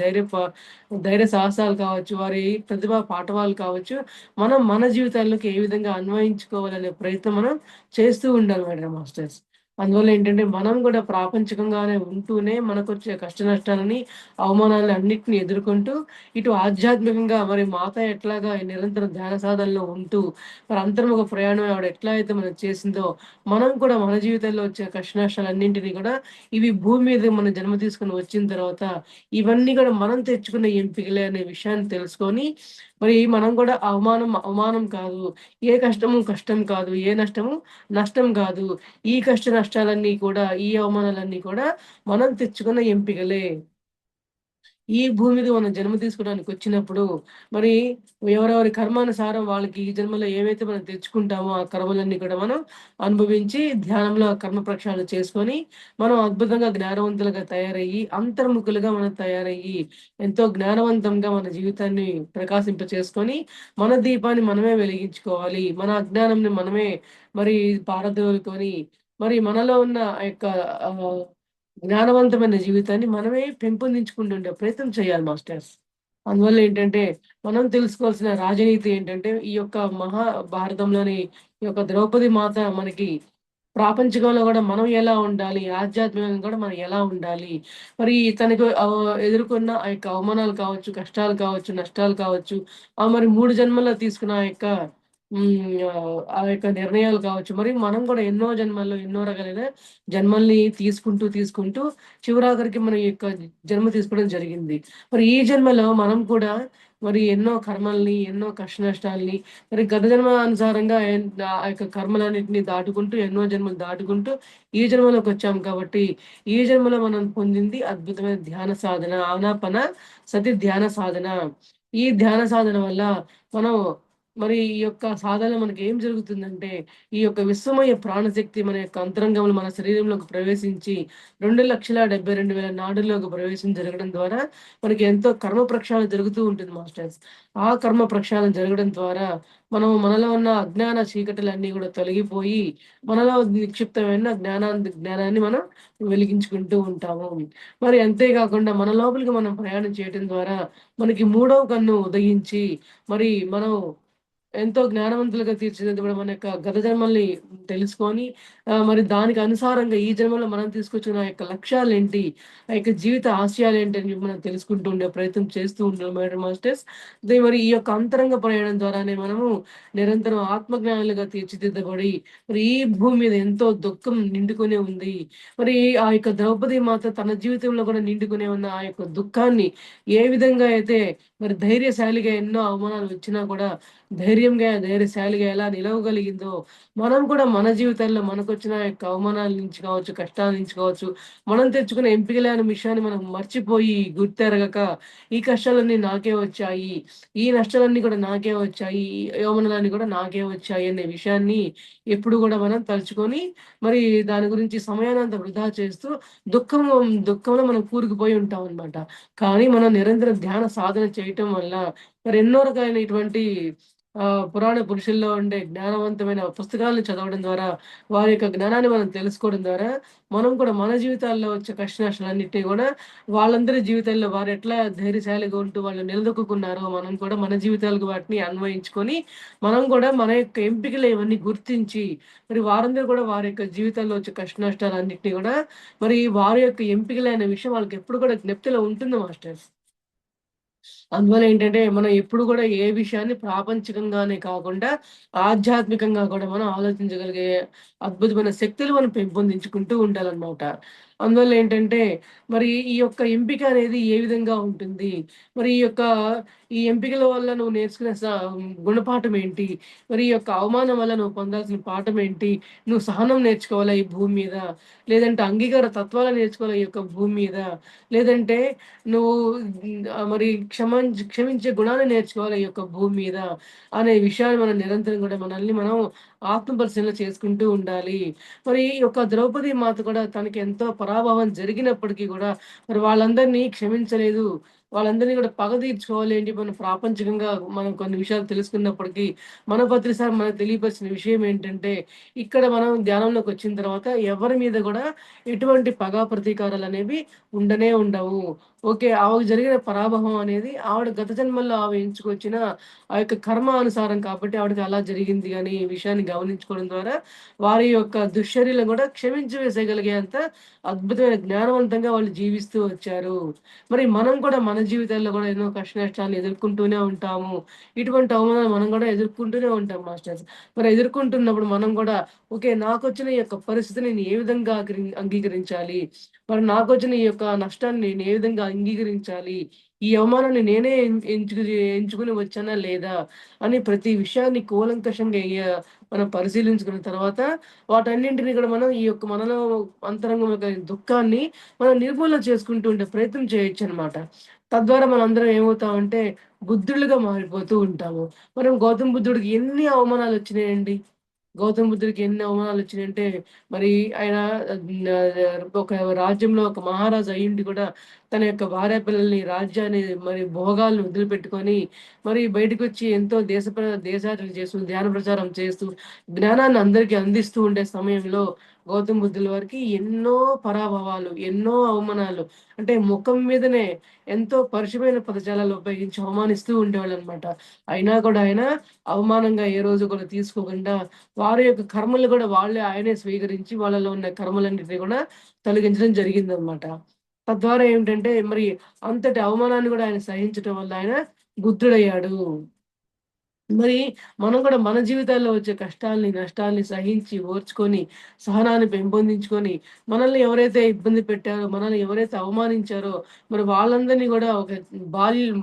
ధైర్య సాహసాలు కావచ్చు, వారి ప్రతిభా పాటవాలు కావచ్చు, మనం మన జీవితాల్లోకి ఏ విధంగా అన్వయించుకోవాలనే ప్రయత్నం మనం చేస్తూ ఉండాలి మేడం మాస్టర్స్. అందువల్ల ఏంటంటే, మనం కూడా ప్రాపంచికంగానే ఉంటూనే మనకొచ్చే కష్ట నష్టాలని, అవమానాలని అన్నిటిని ఎదుర్కొంటూ, ఇటు ఆధ్యాత్మికంగా మరి మాత ఎట్లాగా ఈ నిరంతరం ధ్యాన సాధనలో ఉంటూ, మరి అంతర్ముఖ ప్రయాణం ఆవిడ ఎట్లా అయితే మనకు చేసిందో, మనం కూడా మన జీవితంలో వచ్చే కష్ట నష్టాలన్నింటినీ కూడా ఇవి భూమి మీద మనం జన్మ తీసుకొని వచ్చిన తర్వాత, ఇవన్నీ కూడా మనం తెచ్చుకున్న ఎంపికలే అనే విషయాన్ని తెలుసుకొని, మరి మనం కూడా అవమానం కాదు, ఏ కష్టము కష్టం కాదు, ఏ నష్టము నష్టం కాదు. ఈ కష్ట నష్టాలన్నీ కూడా, ఈ అవమానాలన్నీ కూడా మనం తెచ్చుకున్న ఎంపికలే. ఈ భూమి మీద మనం జన్మ తీసుకోవడానికి వచ్చినప్పుడు, మరి ఎవరెవరి కర్మానుసారం వాళ్ళకి ఈ జన్మలో ఏవైతే మనం తెచ్చుకుంటామో, ఆ కర్మలన్నీ కూడా మనం అనుభవించి, ధ్యానంలో ఆ కర్మ ప్రక్షాళన చేసుకొని, మనం అద్భుతంగా జ్ఞానవంతులుగా తయారయ్యి, అంతర్ముఖులుగా మనం తయారయ్యి, ఎంతో జ్ఞానవంతంగా మన జీవితాన్ని ప్రకాశింపచేసుకొని, మన దీపాన్ని మనమే వెలిగించుకోవాలి. మన అజ్ఞానంని మనమే మరి పారదోలుకొని, మరి మనలో ఉన్న ఆ యొక్క ఆహ్ జ్ఞానవంతమైన జీవితాన్ని మనమే పెంపొందించుకుంటుండే ప్రయత్నం చేయాలి మాస్టర్స్. అందువల్ల ఏంటంటే, మనం తెలుసుకోవాల్సిన రాజనీతి ఏంటంటే, ఈ యొక్క మహాభారతంలోని ఈ యొక్క ద్రౌపది మాత మనకి ప్రాపంచికంలో కూడా మనం ఎలా ఉండాలి, ఆధ్యాత్మికంగా కూడా మనం ఎలా ఉండాలి, మరి తనకు ఎదుర్కొన్న ఆ యొక్క అవమానాలు కావచ్చు, కష్టాలు కావచ్చు, నష్టాలు కావచ్చు, మరి 3 జన్మల్లో తీసుకున్న ఆ యొక్క ఆ యొక్క నిర్ణయాలు కావచ్చు, మరి మనం కూడా ఎన్నో జన్మల్లో ఎన్నో రకాలైన జన్మల్ని తీసుకుంటూ చివరాఖరికి మన యొక్క జన్మ తీసుకోవడం జరిగింది. మరి ఈ జన్మలో మనం కూడా మరి ఎన్నో కర్మల్ని, ఎన్నో కష్ట నష్టాల్ని, మరి గత జన్మ అనుసారంగా ఆ యొక్క కర్మలన్నిటిని దాటుకుంటూ, ఎన్నో జన్మలు దాటుకుంటూ ఈ జన్మలోకొచ్చాం కాబట్టి, ఈ జన్మలో మనం పొందింది అద్భుతమైన ధ్యాన సాధన, ఆనాపాన సతి ధ్యాన సాధన. ఈ ధ్యాన సాధన వల్ల మనం మరి ఈ యొక్క సాధన మనకి ఏం జరుగుతుందంటే, ఈ యొక్క విశ్వమయ ప్రాణశక్తి మన యొక్క అంతరంగంలో మన శరీరంలోకి ప్రవేశించి 2,72,000 నాడుల్లోకి ప్రవేశం జరగడం ద్వారా మనకి ఎంతో కర్మ ప్రక్షాళన జరుగుతూ ఉంటుంది మాస్టర్స్. ఆ కర్మ ప్రక్షాళన జరగడం ద్వారా మనం మనలో ఉన్న అజ్ఞాన చీకటులన్నీ కూడా తొలగిపోయి, మనలో నిక్షిప్తమైన జ్ఞానాన్ని మనం వెలిగించుకుంటూ ఉంటాము. మరి అంతే కాకుండా మన లోపలికి మనం ప్రయాణం చేయటం ద్వారా మనకి మూడవ కన్ను ఉదయించి, మరి మనం ఎంతో జ్ఞానవంతులుగా తీర్చిదిద్దబడి మన యొక్క గత జన్మల్ని తెలుసుకొని, మరి దానికి అనుసారంగా ఈ జన్మలో మనం తీసుకొచ్చిన ఆ యొక్క లక్ష్యాలేంటి, ఆ యొక్క జీవిత ఆశయాలేంటి అని చెప్పి మనం తెలుసుకుంటూ ఉండే ప్రయత్నం చేస్తూ ఉంటాం మేడం మాస్టర్స్. అదే మరి ఈ యొక్క అంతరంగ ప్రయాణం ద్వారానే మనము నిరంతరం ఆత్మజ్ఞానులుగా తీర్చిదిద్దబడి, మరి ఈ భూమి మీద ఎంతో దుఃఖం నిండుకునే ఉంది. మరి ఆ యొక్క ద్రౌపది మాత తన జీవితంలో కూడా నిండుకునే ఉన్న ఆ యొక్క దుఃఖాన్ని ఏ విధంగా అయితే మరి ధైర్యశాలిగా ఎన్నో అవమానాలు వచ్చినా కూడా ధైర్యశాలిగా ఎలా నిలవగలిగిందో, మనం కూడా మన జీవితాల్లో మనకొచ్చిన యొక్క అవమానాల నుంచి కావచ్చు, కష్టాల నుంచి కావచ్చు, మనం తెచ్చుకున్న ఎంపిక లేని విషయాన్ని మనం మర్చిపోయి, గుర్తెరగక ఈ కష్టాలన్నీ నాకే వచ్చాయి, ఈ నష్టాలన్నీ కూడా నాకే వచ్చాయి, ఈ అవమానాలన్నీ కూడా నాకే వచ్చాయి అనే విషయాన్ని ఎప్పుడు కూడా మనం తలుచుకొని, మరి దాని గురించి సమయాన్నంతా వృధా చేస్తూ దుఃఖంలో మనం కూరుకుపోయి ఉంటామనమాట. కానీ మనం నిరంతరం ధ్యాన సాధన చేయటం వల్ల మరి ఎన్నో రకాలైనటువంటి పురాణ పురుషుల్లో ఉండే జ్ఞానవంతమైన పుస్తకాలను చదవడం ద్వారా, వారి యొక్క జ్ఞానాన్ని మనం తెలుసుకోవడం ద్వారా, మనం కూడా మన జీవితాల్లో వచ్చే కష్ట నష్టాలన్నిటిని కూడా వాళ్ళందరి జీవితాల్లో వారెట్లా ధైర్యశాలిగా ఉంటూ వాళ్ళు నిలదొక్కున్నారో, మనం కూడా మన జీవితాలకు వాటిని అన్వయించుకొని, మనం కూడా మన యొక్క ఎంపికలు ఇవన్నీ గుర్తించి, మరి వారందరూ కూడా వారి యొక్క జీవితాల్లో వచ్చే కష్ట నష్టాలన్నిటిని కూడా మరి వారి యొక్క ఎంపికలైన విషయం వాళ్ళకి ఎప్పుడు కూడా జ్ఞప్తిలో ఉంటుంది మాస్టర్స్. అందువల్ల ఏంటంటే, మనం ఎప్పుడు గూడా ఏ విషయాన్ని ప్రాపంచికంగానే కాకుండా, ఆధ్యాత్మికంగా కూడా మనం ఆలోచించగలిగే అద్భుతమైన శక్తులు మనం పెంపొందించుకుంటూ ఉండాలనమాట. అందువల్ల ఏంటంటే, మరి ఈ యొక్క ఎంపిక అనేది ఏ విధంగా ఉంటుంది? మరి ఈ ఎంపికల వల్ల నువ్వు నేర్చుకునే గుణపాఠం ఏంటి? మరి ఈ యొక్క అవమానం వల్ల నువ్వు పొందాల్సిన పాఠం ఏంటి? నువ్వు సహనం నేర్చుకోవాలా ఈ భూమి మీద? లేదంటే అంగీకార తత్వాలు నేర్చుకోవాలా ఈ యొక్క భూమి మీద? లేదంటే నువ్వు మరి క్షమించే గుణాన్ని నేర్చుకోవాలి ఈ యొక్క భూమి మీద అనే విషయాన్ని మనం నిరంతరం కూడా మనల్ని మనం ఆత్మ పరిశీలన చేసుకుంటూ ఉండాలి. మరి ఈ యొక్క ద్రౌపది మాత కూడా తనకి ఎంతో పరాభవం జరిగినప్పటికీ కూడా మరి వాళ్ళందరినీ క్షమించలేదు. వాళ్ళందరినీ కూడా పగ తీర్చుకోవాలి ఏంటి మనం ప్రాపంచికంగా మనం కొన్ని విషయాలు తెలుసుకున్నప్పటికీ మన సార్ మనకు తెలియపరిచిన విషయం ఏంటంటే, ఇక్కడ మనం ధ్యానంలోకి వచ్చిన తర్వాత ఎవరి మీద కూడా ఎటువంటి పగా ప్రతీకారాలు అనేవి ఉండనే ఉండవు. ఓకే. ఆమెకు జరిగిన పరాభవం అనేది ఆవిడ గత జన్మల్లో ఆమె ఎంచుకొచ్చిన ఆ యొక్క కర్మ అనుసారం కాబట్టి ఆవిడకి అలా జరిగింది అని ఈ విషయాన్ని గమనించుకోవడం ద్వారా వారి యొక్క దుశ్చర్యలను కూడా క్షమించి వేసేయగలిగేంత అద్భుతమైన జ్ఞానవంతంగా వాళ్ళు జీవిస్తూ వచ్చారు. మరి మనం కూడా మన జీవితాల్లో కూడా ఎన్నో కష్ట నష్టాలను ఎదుర్కొంటూనే ఉంటాము. ఇటువంటి అవమానాలు మనం కూడా ఎదుర్కొంటూనే ఉంటాం మాస్టర్స్. మరి ఎదుర్కొంటున్నప్పుడు మనం కూడా ఓకే. నాకొచ్చిన ఈ యొక్క పరిస్థితిని నేను ఏ విధంగా అంగీకరించాలి? మరి నాకొచ్చిన ఈ యొక్క నష్టాన్ని నేను ఏ విధంగా అంగీకరించాలి? ఈ అవమానాన్ని నేనే ఎంచుకొని వచ్చానా లేదా? అని ప్రతి విషయాన్ని కూలంకషంగా మనం పరిశీలించుకున్న తర్వాత వాటన్నింటిని కూడా మనం ఈ యొక్క మనలో అంతరంగం యొక్క దుఃఖాన్ని మనం నిర్మూలన చేసుకుంటూ ఉండే ప్రయత్నం చేయొచ్చనమాట. తద్వారా మనందరం ఏమవుతామంటే బుద్ధులుగా మారిపోతూ ఉంటాము. మనం గౌతమ బుద్ధుడికి ఎన్ని అవమానాలొచ్చినాయండి. గౌతమ బుద్ధుడికి ఎన్ని అవమానాలొచ్చినాయంటే, మరి ఆయన ఒక రాజ్యంలో ఒక మహారాజు అయ్యుండి కూడా, తన యొక్క భార్య పిల్లల్ని, రాజ్యాన్ని, మరి భోగాలను వదిలిపెట్టుకొని, మరి బయటకొచ్చి ఎంతో దేశాటన చేస్తూ, ధ్యాన ప్రచారం చేస్తూ, జ్ఞానాన్ని అందరికీ అందిస్తూ ఉండే సమయంలో, గౌతమ బుద్ధుల వారికి ఎన్నో పరాభవాలు, ఎన్నో అవమానాలు, అంటే ముఖం మీదనే ఎంతో పరుషమైన పదజాలాలు ఉపయోగించి అవమానిస్తూ ఉండేవాళ్ళనమాట. అయినా కూడా ఆయన అవమానంగా ఏ రోజు కూడా తీసుకోకుండా వారి యొక్క కర్మలు కూడా వాళ్ళే ఆయనే స్వీకరించి వాళ్ళలో ఉన్న కర్మలన్నిటిని కూడా తొలగించడం జరిగిందనమాట. తద్వారా ఏమిటంటే మరి అంతటి అవమానాన్ని కూడా ఆయన సహించటం వల్ల ఆయన బుద్ధుడయ్యాడు. మరి మనం కూడా మన జీవితాల్లో వచ్చే కష్టాల్ని, నష్టాల్ని సహించి, ఓర్చుకొని, సహనాన్ని పెంపొందించుకొని, మనల్ని ఎవరైతే ఇబ్బంది పెట్టారో, మనల్ని ఎవరైతే అవమానించారో, మరి వాళ్ళందరినీ గూడా ఒక బాల్యం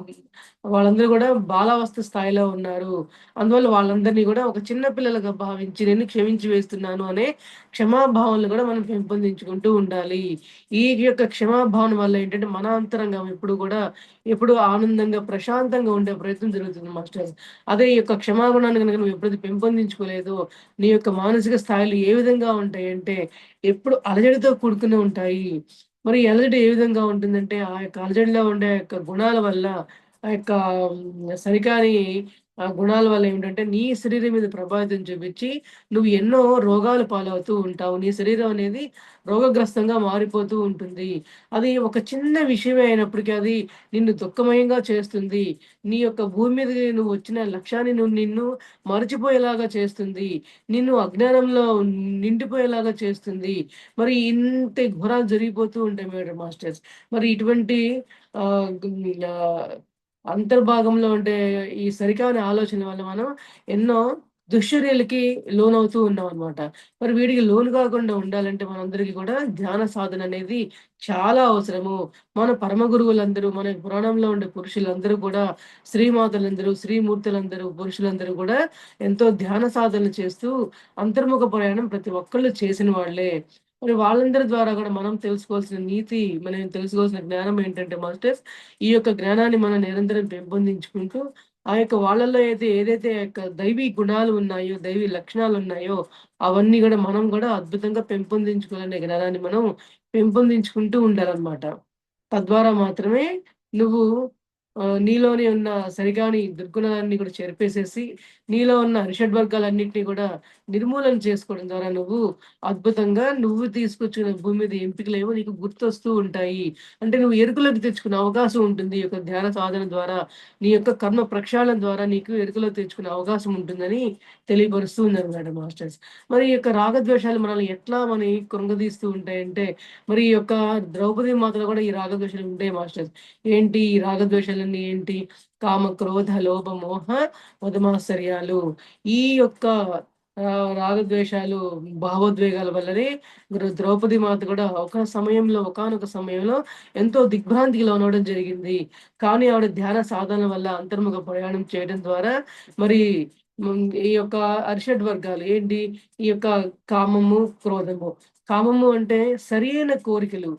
వాళ్ళందరూ గూడా బాలావస్థ స్థాయిలో ఉన్నారు. అందువల్ల వాళ్ళందరినీ గూడా ఒక చిన్న పిల్లలుగా భావించి, నేను క్షమించి వేస్తున్నాను అనే క్షమాభావాలను గూడా మనం పెంపొందించుకుంటూ ఉండాలి. ఈ యొక్క క్షమాభావన వల్ల ఏంటంటే, మన అంతరంగం ఎప్పుడు గూడా, ఎప్పుడూ ఆనందంగా, ప్రశాంతంగా ఉండే ప్రయత్నం జరుగుతుంది మాస్టర్స్. అదే ఈ యొక్క క్షమాగుణాన్ని గనుక నువ్వు ఎప్పుడైతే పెంపొందించుకోలేదో, నీ యొక్క మానసిక స్థాయిలు ఏ విధంగా ఉంటాయంటే, ఎప్పుడు అలజడితో కూడుకుని ఉంటాయి. మరి ఈ అలజడి ఏ విధంగా ఉంటుందంటే, ఆ యొక్క అలజడిలో ఉండే యొక్క గుణాల వల్ల, ఆ యొక్క సరికాని గుణాల వల్ల ఏమిటంటే, నీ శరీరం మీద ప్రభావితం చూపించి, నువ్వు ఎన్నో రోగాల పాలవుతూ ఉంటావు. నీ శరీరం అనేది రోగగ్రస్తంగా మారిపోతూ ఉంటుంది. అది ఒక చిన్న విషయమే అయినప్పటికీ అది నిన్ను దుఃఖమయంగా చేస్తుంది. నీ యొక్క భూమి మీదకి నువ్వు వచ్చిన లక్ష్యాన్ని నిన్ను మరచిపోయేలాగా చేస్తుంది. నిన్ను అజ్ఞానంలో నిండిపోయేలాగా చేస్తుంది. మరి ఇంత ఘోరాలు జరిగిపోతూ ఉంటాయి మేడం మాస్టర్స్. మరి ఇటువంటి ఆహ్, హ్మ్, ఆహ్, అంతర్భాగంలో ఉండే ఈ సరికాని ఆలోచన వల్ల మనం ఎన్నో దుశ్చర్యలకి లోనవుతూ ఉన్నామనమాట. మరి వీటికి లోను కాకుండా ఉండాలంటే మనందరికీ కూడా ధ్యాన సాధన అనేది చాలా అవసరము. మన పరమ గురువులందరూ, మన పురాణంలో ఉండే పురుషులందరూ కూడా, శ్రీమాతలందరూ, శ్రీమూర్తులందరూ, పురుషులందరూ కూడా ఎంతో ధ్యాన సాధనలు చేస్తూ అంతర్ముఖ ప్రయాణం ప్రతి ఒక్కళ్ళు చేసిన వాళ్ళే. మరి వాళ్ళందరి ద్వారా కూడా మనం తెలుసుకోవాల్సిన నీతి, మనం తెలుసుకోవాల్సిన జ్ఞానం ఏంటంటే మాస్టర్స్, ఈ యొక్క జ్ఞానాన్ని మనం నిరంతరం పెంపొందించుకుంటూ, ఆ యొక్క వాళ్ళలో ఏదైతే ఆ యొక్క దైవీ గుణాలు ఉన్నాయో, దైవీ లక్షణాలు ఉన్నాయో, అవన్నీ గూడా మనం గూడా అద్భుతంగా పెంపొందించుకోవాలనే జ్ఞానాన్ని మనం పెంపొందించుకుంటూ ఉండాలనమాట. తద్వారా మాత్రమే నువ్వు నీలోని ఉన్న సరిగాని దుర్గుణాలన్నీ కూడా చెరిపేసేసి, నీలో ఉన్న అరిషడ్వర్గాలన్నిటిని కూడా నిర్మూలన చేసుకోవడం ద్వారా నువ్వు అద్భుతంగా నువ్వు తీసుకొచ్చిన భూమి మీద ఎంపికలేవో నీకు గుర్తొస్తూ ఉంటాయి. అంటే నువ్వు ఎరుకలోకి తెచ్చుకునే అవకాశం ఉంటుంది. ఈ యొక్క ధ్యాన సాధన ద్వారా, నీ యొక్క కర్మ ప్రక్షాళన ద్వారా నీకు ఎరుకలోకి తెచ్చుకునే అవకాశం ఉంటుందని తెలియపరుస్తూ ఉన్నారు మేడం మాస్టర్స్. మరి ఈ యొక్క రాగద్వేషాలు మనల్ని ఎట్లా కృంగదీస్తూ ఉంటాయంటే, మరి ఈ యొక్క ద్రౌపది మాతలో కూడా ఈ రాగద్వేషాలు ఉంటాయి మాస్టర్స్. ఏంటి ఈ రాగద్వేషాలన్నీ ఏంటి? కామ, క్రోధ, లోభ, మోహ, మదమాత్సర్యాలు. ఈ యొక్క రాగద్వేషాలు, భావోద్వేగాల వల్లనే ద్రౌపది మాత కూడా ఒకానొక సమయంలో ఎంతో దిగ్భ్రాంతికి లోనవ్వడం జరిగింది. కానీ ఆవిడ ధ్యాన సాధన వల్ల అంతర్ముఖ ప్రయాణం చేయడం ద్వారా మరి ఈ యొక్క అరిషడ్ వర్గాలు ఏంటి? ఈ యొక్క కామము, క్రోధము. కామము అంటే సరియైన కోరికలు.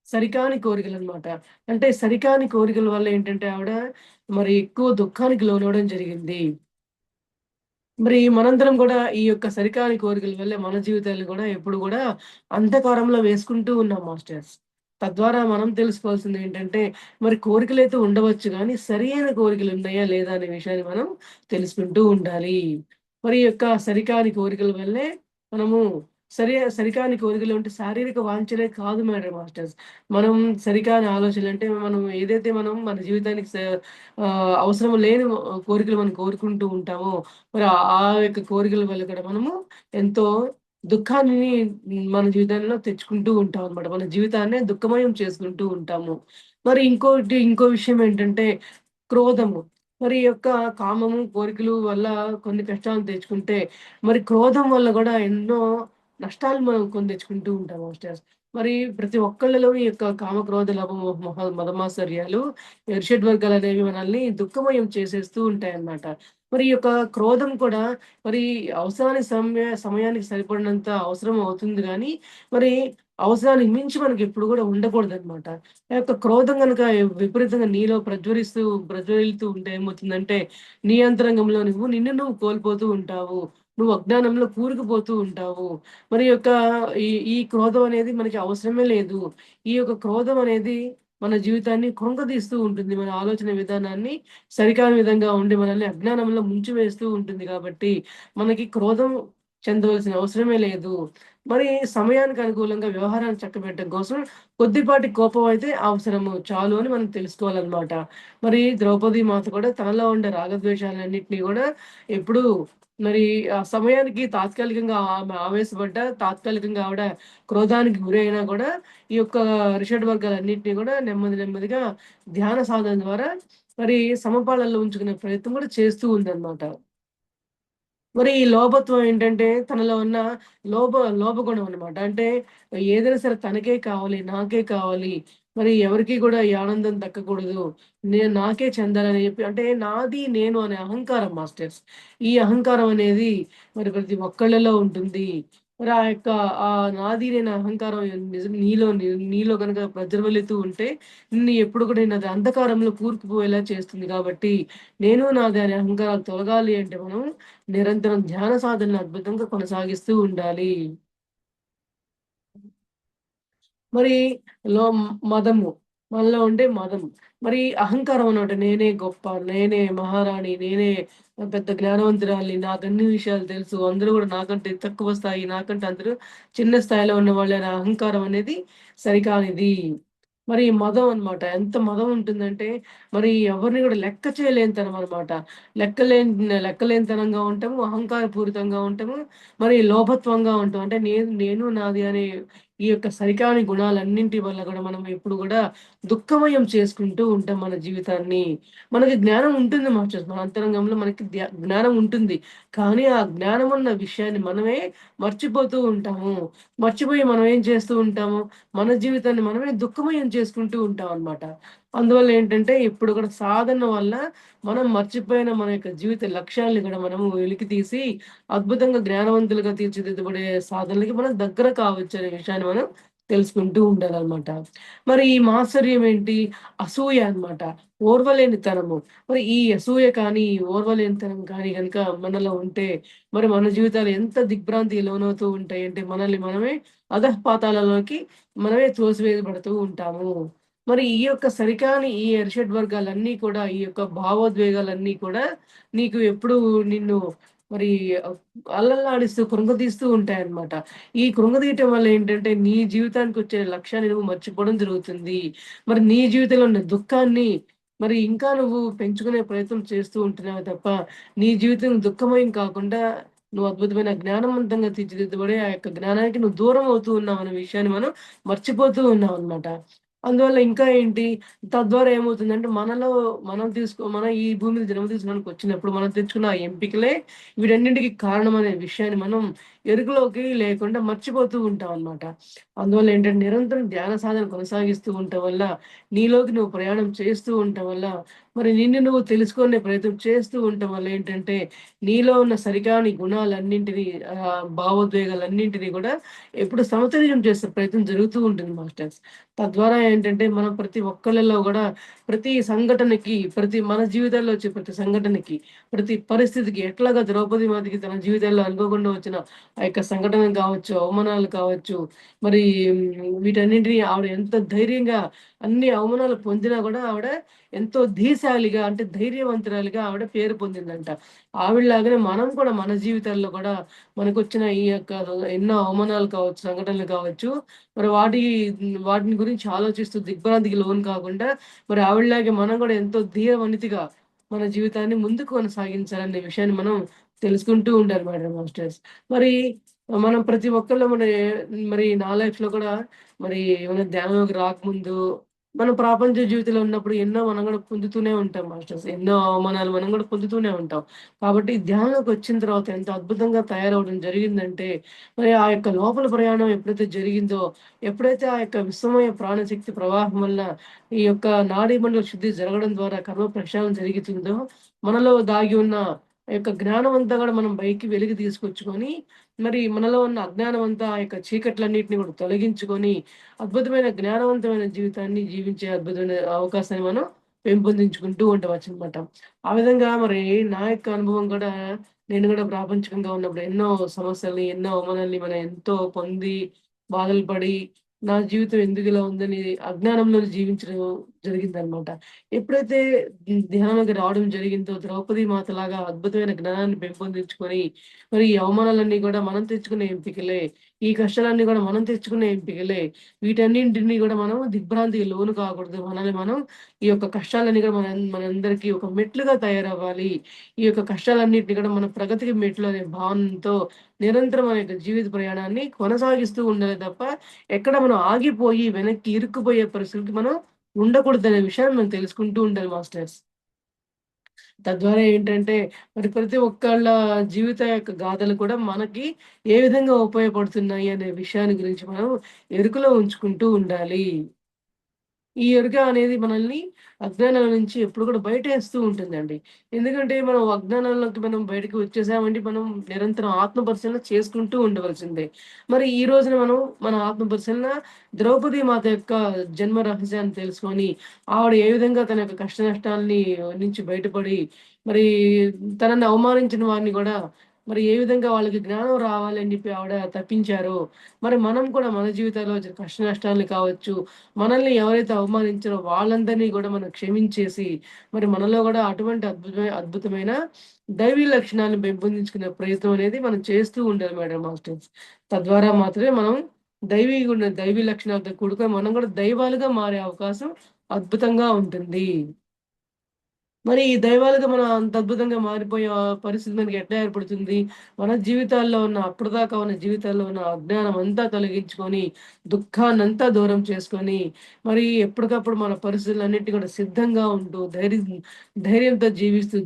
సరికాని కోరికలనమాట. అంటే సరికాని కోరికల వల్ల ఏంటంటే ఆవిడ మరి ఎక్కువ దుఃఖానికి లోనవ్వడం జరిగింది. మరి మనందరం గూడా ఈ యొక్క సరికాని కోరికల వల్లే మన జీవితాలను గూడా ఎప్పుడు గూడా అంధకారంలో వేసుకుంటూ ఉన్నాం మాస్టర్స్. తద్వారా మనం తెలుసుకోవాల్సిందేంటంటే, మరి కోరికలైతే ఉండవచ్చు గానీ, సరియైన కోరికలున్నాయా లేదా అనే విషయాన్ని మనం తెలుసుకుంటూ ఉండాలి. మరి ఈ యొక్క సరికాని కోరికల వల్లే మనము సరికాని కోరికలు అంటే శారీరక వాంఛలే కాదు మేడం మాస్టర్స్. మనం సరికాని ఆలోచనలంటే మనం ఏదైతే మనం మన జీవితానికి అవసరం లేని కోరికలు మనం కోరుకుంటూ ఉంటామో, మరి ఆ యొక్క కోరికల వల్ల కూడా మనము ఎంతో దుఃఖాన్ని మన జీవితంలో తెచ్చుకుంటూ ఉంటామనమాట. మన జీవితాన్నే దుఃఖమయం చేసుకుంటూ ఉంటాము. మరి ఇంకో విషయం ఏంటంటే క్రోధము. మరి ఈ యొక్క కామము, కోరికలు వల్ల కొన్ని కష్టాలను తెచ్చుకుంటే, మరి క్రోధం వల్ల గూడా ఎన్నో నష్టాలు మనం కొని తెచ్చుకుంటూ ఉంటాం మాస్టర్స్. మరి ప్రతి ఒక్కళ్ళలో ఈ యొక్క కామ, క్రోధ, లోభ, మదమాత్సర్యాలు, ఇర్షడ్ వర్గాలనేవి మనల్ని దుఃఖమయం చేసేస్తూ ఉంటాయన్నమాట. మరి ఈ యొక్క క్రోధం కూడా మరి అవసరానికి సమయానికి సరిపడినంత అవసరం అవుతుంది గానీ, మరి అవసరానికి మించి మనకెప్పుడు గూడా ఉండకూడదనమాట. ఆ యొక్క క్రోధం గనుక విపరీతంగా నీలో ప్రజ్వరిల్లుతూ ఉంటే ఏమవుతుందంటే, నీ అంతరంగంలో నిన్ను నువ్వు కోల్పోతూ ఉంటావు. నువ్వు అజ్ఞానంలో కూరుకుపోతూ ఉంటావు. మరి యొక్క ఈ క్రోధం అనేది మనకి అవసరమే లేదు. ఈ యొక్క క్రోధం అనేది మన జీవితాన్ని కృంగదీస్తూ ఉంటుంది. మన ఆలోచన విధానాన్ని సరికాని విధంగా ఉండి మనల్ని అజ్ఞానంలో ముంచివేస్తూ ఉంటుంది కాబట్టి, మనకి క్రోధం చెందవలసిన అవసరమే లేదు. మరి సమయానికి అనుకూలంగా వ్యవహారాన్ని చక్కబెట్టడం కోసం కొద్దిపాటి కోపం అయితే అవసరము చాలు అని మనం తెలుసుకోవాలనమాట. మరి ద్రౌపది మాత కూడా తనలో ఉండే రాగద్వేషాలన్నిటిని గూడా ఎప్పుడూ మరి ఆ సమయానికి తాత్కాలికంగా ఆమె ఆవేశపడ్డ, తాత్కాలికంగా ఆవిడ క్రోధానికి గురైనా గూడా ఈ యొక్క రిషడ్ వర్గాలన్నిటిని గూడా నెమ్మది నెమ్మదిగా ధ్యాన సాధన ద్వారా మరి సమపాళల్లో ఉంచుకునే ప్రయత్నం కూడా చేస్తూ ఉందనమాట. మరి ఈ లోభత్వం ఏంటంటే తనలో ఉన్న లోభగుణం అన్నమాట. అంటే ఏదైనా సరే తనకే కావాలి, నాకే కావాలి. మరి ఎవరికీ గూడా ఈ ఆనందం దక్కకూడదు. నాకే చెందాలని చెప్పి అంటే నాది, నేను అనే అహంకారం మాస్టర్స్. ఈ అహంకారం అనేది మరి ప్రతి ఒక్కళ్ళలో ఉంటుంది. మరి ఆ యొక్క నాది నేను అహంకారం నీలో గనుక ప్రజ్వలితూ ఉంటే నిన్ను ఎప్పుడు కూడా నేనది అంధకారంలో కూరుకుపోయేలా చేస్తుంది కాబట్టి నేను నాది అనే అహంకారాలు తొలగాలి అంటే మనం నిరంతరం ధ్యాన సాధనను అద్భుతంగా కొనసాగిస్తూ ఉండాలి. మరి లో మదము. మనలో ఉండే మదం. మరి అహంకారం అన్నమాట. నేనే గొప్ప, నేనే మహారాణి, నేనే పెద్ద జ్ఞానవంతురాలిని, నాకన్ని విషయాలు తెలుసు. అందరూ గూడా నాకంటే తక్కువ స్థాయి, నాకంటే అందరూ చిన్న స్థాయిలో ఉన్నవాళ్ళే అనే అహంకారం అనేది సరికానిది. మరి మదం అన్నమాట. ఎంత మదం ఉంటుందంటే, మరి ఎవరిని గూడా లెక్క చేయలేనితనం అన్నమాట. లెక్కలేనితనంగా ఉంటాము, అహంకారపూరితంగా ఉంటాము, మరి లోభత్వంగా ఉంటాం. అంటే నేను, నాది అనే ఈ యొక్క సరికాని గుణాలన్నింటి వల్ల గూడా మనం ఎప్పుడు గూడా దుఃఖమయం చేసుకుంటూ ఉంటాం మన జీవితాన్ని. మనకి జ్ఞానం ఉంటుంది మాస్టర్స్. మన అంతరంగంలో మనకి జ్ఞానం ఉంటుంది. కానీ ఆ జ్ఞానం అన్న విషయాన్ని మనమే మర్చిపోతూ ఉంటాము. మర్చిపోయి మనం ఏం చేస్తూ ఉంటాము, మన జీవితాన్ని మనమే దుఃఖమయం చేసుకుంటూ ఉంటామనమాట. అందువల్ల ఏంటంటే ఇప్పుడు కూడా సాధన వల్ల మనం మర్చిపోయిన మన యొక్క జీవిత లక్ష్యాల్ని గూడా మనము వెలికితీసి అద్భుతంగా జ్ఞానవంతులుగా తీర్చిదిద్దబడే సాధనలకి మనం దగ్గర కావచ్చనే విషయాన్ని మనం తెలుసుకుంటూ ఉండాలనమాట. మరి ఈ మాత్సర్యం ఏంటి? అసూయ అన్నమాట. ఓర్వలేనితనము. మరి ఈ అసూయ కానీ, ఈ ఓర్వలేనితనం కానీ గనుక మనలో ఉంటే, మరి మన జీవితాలు ఎంత దిగ్భ్రాంతికి లోనవుతూ ఉంటాయంటే, మనల్ని మనమే అధఃపాతాళంలోకి మనమే త్రోసివేయబడుతూ ఉంటాము. మరి ఈ యొక్క సరికాని ఈ అరిషడ్ వర్గాలన్నీ కూడా, ఈ యొక్క భావోద్వేగాలన్నీ కూడా నీకు ఎప్పుడూ నిన్ను మరి అల్లల్లాడిస్తూ, కృంగతీస్తూ ఉంటాయన్నమాట. ఈ కృంగతీయటం వల్ల ఏంటంటే, నీ జీవితానికొచ్చే లక్ష్యాన్ని నువ్వు మర్చిపోవడం జరుగుతుంది. మరి నీ జీవితంలో ఉన్న దుఃఖాన్ని మరి ఇంకా నువ్వు పెంచుకునే ప్రయత్నం చేస్తూ ఉంటున్నావే తప్ప, నీ జీవితం దుఃఖమయం కాకుండా, నువ్వు అద్భుతమైన జ్ఞానవంతంగా తీర్చిదిద్దబడే ఆ యొక్క జ్ఞానానికి నువ్వు దూరం అవుతూ ఉన్నావనే విషయాన్ని మనం మర్చిపోతూ ఉన్నామనమాట. అందువల్ల ఇంకా ఏంటి, తద్వారా ఏమవుతుందంటే మనం ఈ భూమి మీద జన్మ తీసుకోవడానికొచ్చినప్పుడు మనం తెచ్చుకున్న ఆ ఎంపికలే వీటన్నింటికి కారణమనే విషయాన్ని మనం ఎరుకలోకి లేకుండా మర్చిపోతూ ఉంటామనమాట. అందువల్ల ఏంటంటే నిరంతరం ధ్యాన సాధన కొనసాగిస్తూ ఉండటం వల్ల, నీలోకి నువ్వు ప్రయాణం చేస్తూ ఉండటం వల్ల, మరి నిన్ను నువ్వు తెలుసుకునే ప్రయత్నం చేస్తూ ఉండటం వల్ల ఏంటంటే, నీలో ఉన్న సరికాని గుణాలన్నింటినీ భావోద్వేగాలన్నింటినీ కూడా ఎప్పుడు సమతుల్యం చేసే ప్రయత్నం జరుగుతూ ఉంటుంది మాస్టర్స్. తద్వారా ఏంటంటే, మనం ప్రతి ఒక్కళ్ళలో గూడా ప్రతి సంఘటనకి, మన జీవితాల్లో వచ్చే ప్రతి సంఘటనకి, ప్రతి పరిస్థితికి ఎట్లాగా ద్రౌపది మాతకి తన జీవితంలో అనుకోకుండా వచ్చిన ఆ యొక్క సంఘటన కావచ్చు, అవమానాలు కావచ్చు, మరి వీటన్నింటిని ఆవిడ ఎంత ధైర్యంగా అన్ని అవమానాలు పొందినా గూడా ఆవిడ ఎంతో ధీశాలిగా అంటే ధైర్యవంతురాలిగా ఆవిడ పేరు పొందిందంట. ఆవిడలాగానే మనం కూడా మన జీవితాల్లో కూడా మనకొచ్చిన ఈ యొక్క ఎన్నో అవమానాలు కావచ్చు, సంఘటనలు కావచ్చు, మరి వాటిని గురించి ఆలోచిస్తూ దిగ్భ్రాంతికి లోను కాకుండా, మరి ఆవిడలాగే మనం గూడా ఎంతో ధీరవనితిగా మన జీవితాన్ని ముందుకు కొనసాగించాలనే విషయాన్ని మనం తెలుసుకుంటూ ఉండాలి మేడం మాస్టర్స్. మరి మనం ప్రతి ఒక్కళ్ళు మరి నా లైఫ్‌లో కూడా మరి ఏమైనా ధ్యానంలోకి రాకముందు, మనం ప్రాపంచ జీవితంలో ఉన్నప్పుడు ఎన్నో మనం గూడా పొందుతూనే ఉంటాం మాస్టర్స్. ఎన్నో అవమానాలు మనం గూడా పొందుతూనే ఉంటాం. కాబట్టి ధ్యానంలోకొచ్చిన తర్వాత ఎంత అద్భుతంగా తయారవ్వడం జరిగిందంటే, మరి ఆ యొక్క లోపల ప్రయాణం ఎప్పుడైతే జరిగిందో, ఎప్పుడైతే ఆ యొక్క విశ్వమయ ప్రాణశక్తి ప్రవాహం వల్ల ఈ యొక్క నాడీ మండల శుద్ధి జరగడం ద్వారా కర్మ ప్రక్షాళన జరుగుతుందో, మనలో దాగి ఉన్న ఆ యొక్క జ్ఞానం అంతా గూడా మనం వెలికి తీసుకొచ్చుకొని, మరి మనలో ఉన్న అజ్ఞానం అంతా ఆ యొక్క చీకట్లన్నిటిని గూడా తొలగించుకొని, అద్భుతమైన జ్ఞానవంతమైన జీవితాన్ని జీవించే అద్భుతమైన అవకాశాన్ని మనం పెంపొందించుకుంటూ ఉండవచ్చనమాట. ఆ విధంగా మరి నా యొక్క అనుభవం గూడా నేను గూడా ప్రాపంచికంగా ఉన్నప్పుడు ఎన్నో సమస్యల్ని, ఎన్నో అవమానాల్ని మనం ఎంతో పొంది, బాధలు పడి, నా జీవితం ఎందుకు ఇలా ఉందని అజ్ఞానంలో జీవించడం జరిగిందనమాట. ఎప్పుడైతే ధ్యానంలోకి రావడం జరిగిందో ద్రౌపది మాతలాగా అద్భుతమైన జ్ఞానాన్ని పెంపొందించుకొని, మరి ఈ అవమానాలన్నీ కూడా మనం తెచ్చుకునే ఎంపికలే. ఈ కష్టాలన్నీ కూడా మనం తెచ్చుకునే ఎంపికలే. వీటన్నింటిని కూడా మనం దిగ్భ్రాంతికి లోను కాకూడదు. మనల్ని మనం ఈ యొక్క కష్టాలన్నీ కూడా మనందరికీ ఒక మెట్లుగా తయారవ్వాలి. ఈ యొక్క కష్టాలన్నిటిని కూడా మన ప్రగతికి మెట్లు అనే భావనతో నిరంతరం మన యొక్క జీవిత ప్రయాణాన్ని కొనసాగిస్తూ ఉండాలి తప్ప ఎక్కడ మనం ఆగిపోయి వెనక్కి ఇరుక్కుపోయే పరిస్థితికి మనం ఉండకూడదనే విషయాన్ని మనం తెలుసుకుంటూ ఉండాలి మాస్టర్స్. తద్వారా ఏంటంటే మరి ప్రతి ఒక్కళ్ళ జీవిత యొక్క గాథలు కూడా మనకి ఏ విధంగా ఉపయోగపడుతున్నాయి అనే విషయాన్ని గురించి మనం ఎరుకలో ఉంచుకుంటూ ఉండాలి. ఈ ఎరుక అనేది మనల్ని అజ్ఞానం నుంచి ఎప్పుడు కూడా బయటేస్తూ ఉంటుందండి. ఎందుకంటే మనం అజ్ఞానంలోకి మనం బయటకి వచ్చేసామంటే మనం నిరంతరం ఆత్మ పరిశీలన చేసుకుంటూ ఉండవలసిందే. మరి ఈ రోజున మనం మన ఆత్మ పరిశీలన ద్రౌపది మాత యొక్క జన్మ రహస్యాన్ని తెలుసుకొని, ఆవిడ ఏ విధంగా తన యొక్క కష్ట నష్టాల్ని నుంచి బయటపడి, మరి తనని అవమానించిన వారిని గూడా మరి ఏ విధంగా వాళ్ళకి జ్ఞానం రావాలి అని చెప్పి ఆవిడ తప్పించారో, మరి మనం కూడా మన జీవితాల్లో వచ్చిన కష్ట నష్టాల్ని కావచ్చు, మనల్ని ఎవరైతే అవమానించారో వాళ్ళందరినీ గూడా మనం క్షమించేసి, మరి మనలో గూడా అటువంటి అద్భుతమైన దైవీ లక్షణాలను పెంపొందించుకునే ప్రయత్నం అనేది మనం చేస్తూ ఉండాలి మేడం మాస్టర్స్. తద్వారా మాత్రమే మనం దైవీ లక్షణాలతో కూడుకొని మనం గూడా దైవాలుగా మారే అవకాశం అద్భుతంగా ఉంటుంది. మరి ఈ దైవాలుగా మనం అంత అద్భుతంగా మారిపోయే పరిస్థితి మనకి ఎట్లా ఏర్పడుతుంది? మన జీవితాల్లో ఉన్న అప్పటిదాకా ఉన్న జీవితాల్లో ఉన్న అజ్ఞానం అంతా తొలగించుకొని, దుఃఖాన్నంతా దూరం చేసుకొని, మరి ఎప్పటికప్పుడు మన పరిస్థితులన్నిటికి కూడా సిద్ధంగా ఉంటూ, ధైర్యంతో జీవిస్తూ,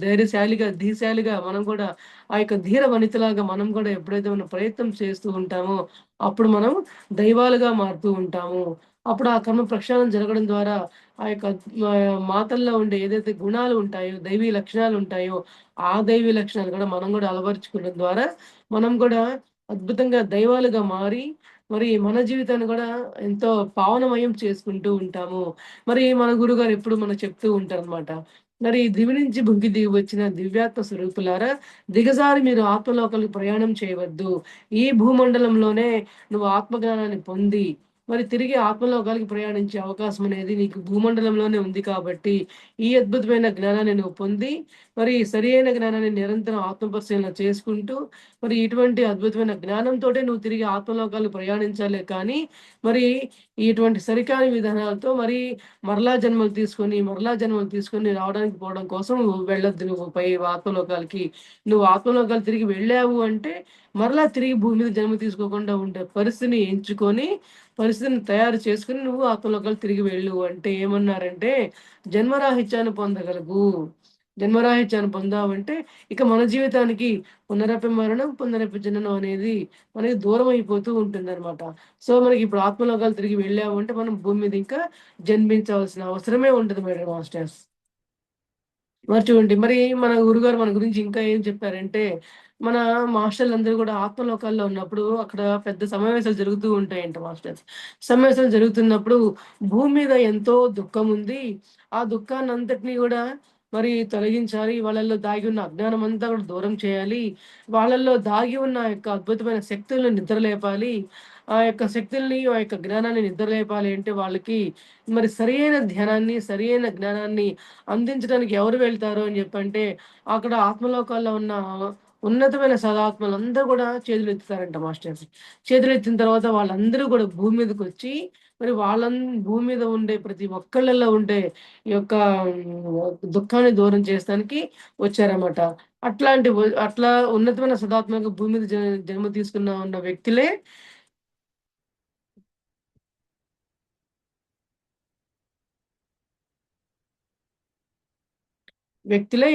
ధీశాలిగా మనం కూడా ఆ యొక్క ధీర వనితలాగా మనం కూడా ఎప్పుడైతే మనం ప్రయత్నం చేస్తూ ఉంటామో, అప్పుడు మనం దైవాలుగా మారుతూ ఉంటాము. అప్పుడు ఆ కర్మ ప్రక్షాళన జరగడం ద్వారా ఆ యొక్క మాతల్లో ఉండే ఏదైతే గుణాలు ఉంటాయో, దైవీ లక్షణాలు ఉంటాయో, ఆ దైవీ లక్షణాలు కూడా మనం కూడా అలవరుచుకోవడం ద్వారా, మనం కూడా అద్భుతంగా దైవాలుగా మారి, మరి మన జీవితాన్ని కూడా ఎంతో పావనమయం చేసుకుంటూ ఉంటాము. మరి మన గురువుగారు ఎప్పుడు మనకు చెప్తూ ఉంటారనమాట. మరి దివి నుంచి భువికి దిగి వచ్చిన దివ్యాత్మ స్వరూపులారా, దిగజారి మీరు ఆత్మలోకాలకు ప్రయాణం చేయవద్దు. ఈ భూమండలంలోనే నువ్వు ఆత్మజ్ఞానాన్ని పొంది మరి తిరిగి ఆత్మలోకాలకి ప్రయాణించే అవకాశం అనేది నీకు భూమండలంలోనే ఉంది కాబట్టి, ఈ అద్భుతమైన జ్ఞానాన్ని నువ్వు పొంది, మరి సరియైన జ్ఞానాన్ని నిరంతరం ఆత్మ పరిశీలన చేసుకుంటూ, మరి ఇటువంటి అద్భుతమైన జ్ఞానంతోటే నువ్వు తిరిగి ఆత్మలోకాలకు ప్రయాణించాలే కానీ, మరి ఇటువంటి సరికాని విధానాలతో మరలా జన్మలు తీసుకొని రావడానికి పోవడం కోసం నువ్వు వెళ్ళొద్దు నువ్వు ఆత్మలోకాలకి. నువ్వు ఆత్మలోకాలు తిరిగి వెళ్ళావు అంటే, మరలా తిరిగి భూమి మీద జన్మ తీసుకోకుండా ఉండే పరిస్థితిని ఎంచుకొని పరిస్థితిని తయారు చేసుకొని నువ్వు ఆత్మలోకాలు తిరిగి వెళ్ళు అంటే ఏమన్నారంటే, జన్మరాహిత్యాన్ని పొందగలగు. జన్మరాహిత్యాన్ని పొందావంటే ఇక మన జీవితానికి పునరపి మరణం, పునరపి జననం అనేది మనకి దూరం అయిపోతూ ఉంటుందన్నమాట. సో, మనకి ఇప్పుడు ఆత్మలోకాలు తిరిగి వెళ్ళాము అంటే మనం భూమి మీద ఇంకా జన్మించవలసిన అవసరమే ఉండదు మేడం మాస్టర్స్. మరి చూడండి. మరి మన గురుగారు మన గురించి ఇంకా ఏం చెప్పారంటే, మన మాస్టర్‌లందరూ గూడా ఆత్మలోకాల్లో ఉన్నప్పుడు అక్కడ పెద్ద సమావేశాలు జరుగుతూ ఉంటాయంట మాస్టర్స్. సమావేశాలు జరుగుతున్నప్పుడు భూమి మీద ఎంతో దుఃఖముంది. ఆ దుఃఖాన్నంతటిని గూడా మరి తొలగించాలి. వాళ్ళలో దాగి ఉన్న అజ్ఞానం అంతా గూడా దూరం చేయాలి. వాళ్ళల్లో దాగి ఉన్న ఆ యొక్క అద్భుతమైన శక్తులను నిద్రలేపాలి. ఆ యొక్క శక్తుల్ని, ఆ యొక్క జ్ఞానాన్ని నిద్రలేపాలి అంటే వాళ్ళకి మరి సరియైన ధ్యానాన్ని, సరియైన జ్ఞానాన్ని అందించడానికి ఎవరు వెళ్తారు అని చెప్పంటే, అక్కడ ఆత్మలోకాల్లో ఉన్న ఉన్నతమైన సదాత్మలందరూ గూడా చేతులెత్తుతారంట మాస్టర్స్. చేతులెత్తిన తర్వాత వాళ్ళందరూ గూడా భూమి మీదకొచ్చి, మరి భూమి మీద ఉండే ప్రతి ఒక్కళ్ళలో ఉండే ఈ యొక్క దుఃఖాన్ని దూరం చేస్తానికి వచ్చారన్నమాట. అట్లా ఉన్నతమైన సదాత్మగా భూమి మీద జన్మ తీసుకున్న ఉన్న వ్యక్తులే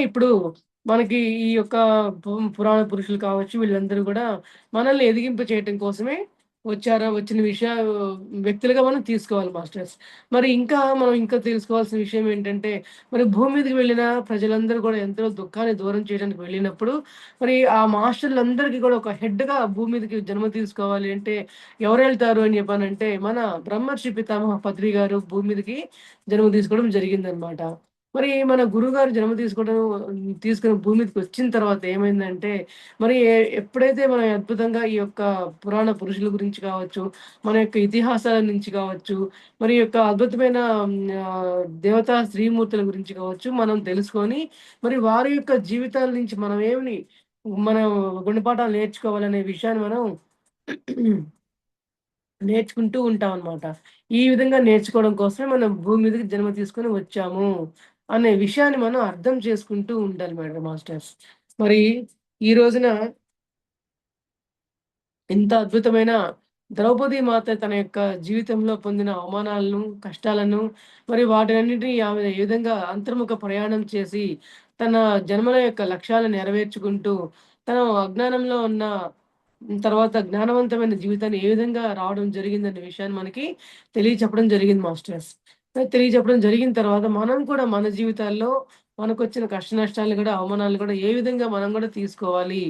ఇప్పుడు మనకి ఈ యొక్క పురాణ పురుషులు కావచ్చు, వీళ్ళందరూ గూడా మనల్ని ఎదిగింపు చేయటం కోసమే వచ్చిన వ్యక్తులుగా మనం తీసుకోవాలి మాస్టర్స్. మరి మనం ఇంకా తెలుసుకోవాల్సిన విషయం ఏంటంటే, మరి భూమి మీదకి వెళ్ళిన ప్రజలందరూ గూడా ఎంతో దుఃఖాన్ని దూరం చేయడానికి వెళ్ళినప్పుడు, మరి ఆ మాస్టర్‌లందరికీ గూడా ఒక హెడ్‌గా భూమి మీదకి జన్మ తీసుకోవాలి అంటే ఎవరెళ్తారు అని చెప్పానంటే, మన బ్రహ్మర్షి పితామహ పత్రి గారు భూమి మీదకి జన్మ తీసుకోవడం జరిగిందనమాట. మరి మన గురువుగారు జన్మ తీసుకుని భూమి మీదకి వచ్చిన తర్వాత ఏమైందంటే, మరి ఎప్పుడైతే మనం అద్భుతంగా ఈ యొక్క పురాణ పురుషుల గురించి కావచ్చు, మన యొక్క ఇతిహాసాల నుంచి కావచ్చు, మరి యొక్క అద్భుతమైన దేవతా శ్రీమూర్తుల గురించి కావచ్చు, మనం తెలుసుకొని, మరి వారి యొక్క జీవితాల నుంచి మనం గుణపాఠాలు నేర్చుకోవాలనే విషయాన్ని మనం నేర్చుకుంటూ ఉంటామనమాట. ఈ విధంగా నేర్చుకోవడం కోసమే మనం భూమి మీదకి జన్మ తీసుకొని వచ్చాము అనే విషయాన్ని మనం అర్థం చేసుకుంటూ ఉండాలి మేడం మాస్టర్స్. మరి ఈ రోజున ఇంత అద్భుతమైన ద్రౌపది మాత తన యొక్క జీవితంలో పొందిన అవమానాలను, కష్టాలను, మరి వాటినన్నిటిని ఆమె ఏ విధంగా అంతర్ముఖ ప్రయాణం చేసి, తన జన్మల యొక్క లక్ష్యాలను నెరవేర్చుకుంటూ, తను అజ్ఞానంలో ఉన్న తర్వాత జ్ఞానవంతమైన జీవితాన్ని ఏ విధంగా రావడం జరిగిందనే విషయాన్ని మనకి తెలియచెప్పడం జరిగింది మాస్టర్స్. తెలియచెప్పడం జరిగిన తర్వాత మనం కూడా మన జీవితాల్లో మనకొచ్చిన కష్ట నష్టాలను కూడా, అవమానాలను కూడా ఏ విధంగా మనం కూడా తీసుకోవాలి.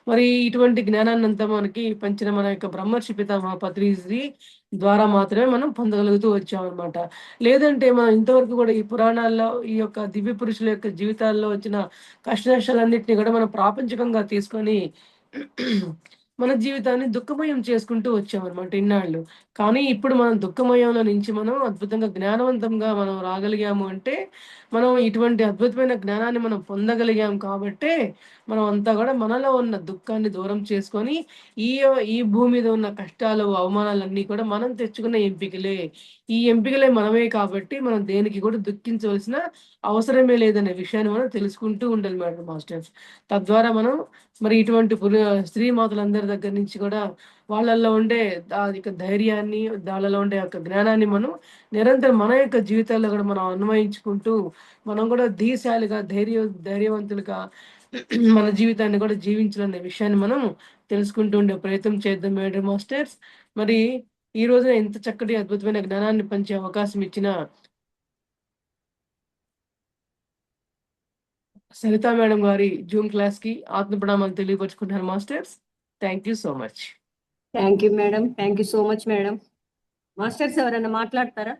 మరి ఇటువంటి జ్ఞానాన్నంతా మనకి పంచిన మన యొక్క బ్రహ్మర్షి పితామహ పత్రిజీ ద్వారా మాత్రమే మనం పొందగలుగుతూ వచ్చామనమాట. లేదంటే మనం ఇంతవరకు కూడా ఈ పురాణాల్లో ఈ యొక్క దివ్య పురుషుల యొక్క జీవితాల్లో వచ్చిన కష్ట నష్టాలన్నిటిని కూడా మనం ప్రాపంచికంగా తీసుకొని మన జీవితాన్ని దుఃఖమయం చేసుకుంటూ వచ్చామనమాట ఇన్నాళ్ళు. కానీ ఇప్పుడు మనం దుఃఖమయంలో నుంచి మనం అద్భుతంగా జ్ఞానవంతంగా మనం రాగలిగాము అంటే, మనం ఇటువంటి అద్భుతమైన జ్ఞానాన్ని మనం పొందగలిగాం కాబట్టే, మనం అంతా గూడా మనలో ఉన్న దుఃఖాన్ని దూరం చేసుకొని, ఈ భూమి మీద ఉన్న కష్టాలు, అవమానాలన్నీ కూడా మనం తెచ్చుకున్న ఎంపికలే. ఈ ఎంపికలే మనమే కాబట్టి, మనం దేనికి కూడా దుఃఖించవలసిన అవసరమే లేదనే విషయాన్ని మనం తెలుసుకుంటూ ఉండాలి మేడం మాస్టర్స్. తద్వారా మనం మరి ఇటువంటి స్త్రీమాతలందరి దగ్గర నుంచి కూడా వాళ్ళల్లో ఉండే యొక్క ధైర్యాన్ని, వాళ్ళలో ఉండే యొక్క జ్ఞానాన్ని మనం నిరంతరం మన యొక్క జీవితాల్లో కూడా మనం అన్వయించుకుంటూ, మనం కూడా ధీశాలిగా, ధైర్యవంతులుగా మన జీవితాన్ని కూడా జీవించాలనే విషయాన్ని మనం తెలుసుకుంటూ ఉండే ప్రయత్నం చేద్దాం మేడం మాస్టర్స్. మరి ఈ రోజున ఇంత చక్కటి అద్భుతమైన జ్ఞానాన్ని పంచే అవకాశం ఇచ్చిన సరితా మేడం గారి జూమ్ క్లాస్‌కి ఆత్మ ప్రణామాలు తెలియపరుచుకుంటున్నాను masters. Thank you so much. Thank you madam. Thank you so much madam. Masters ఎవరైనా మాట్లాడతారా?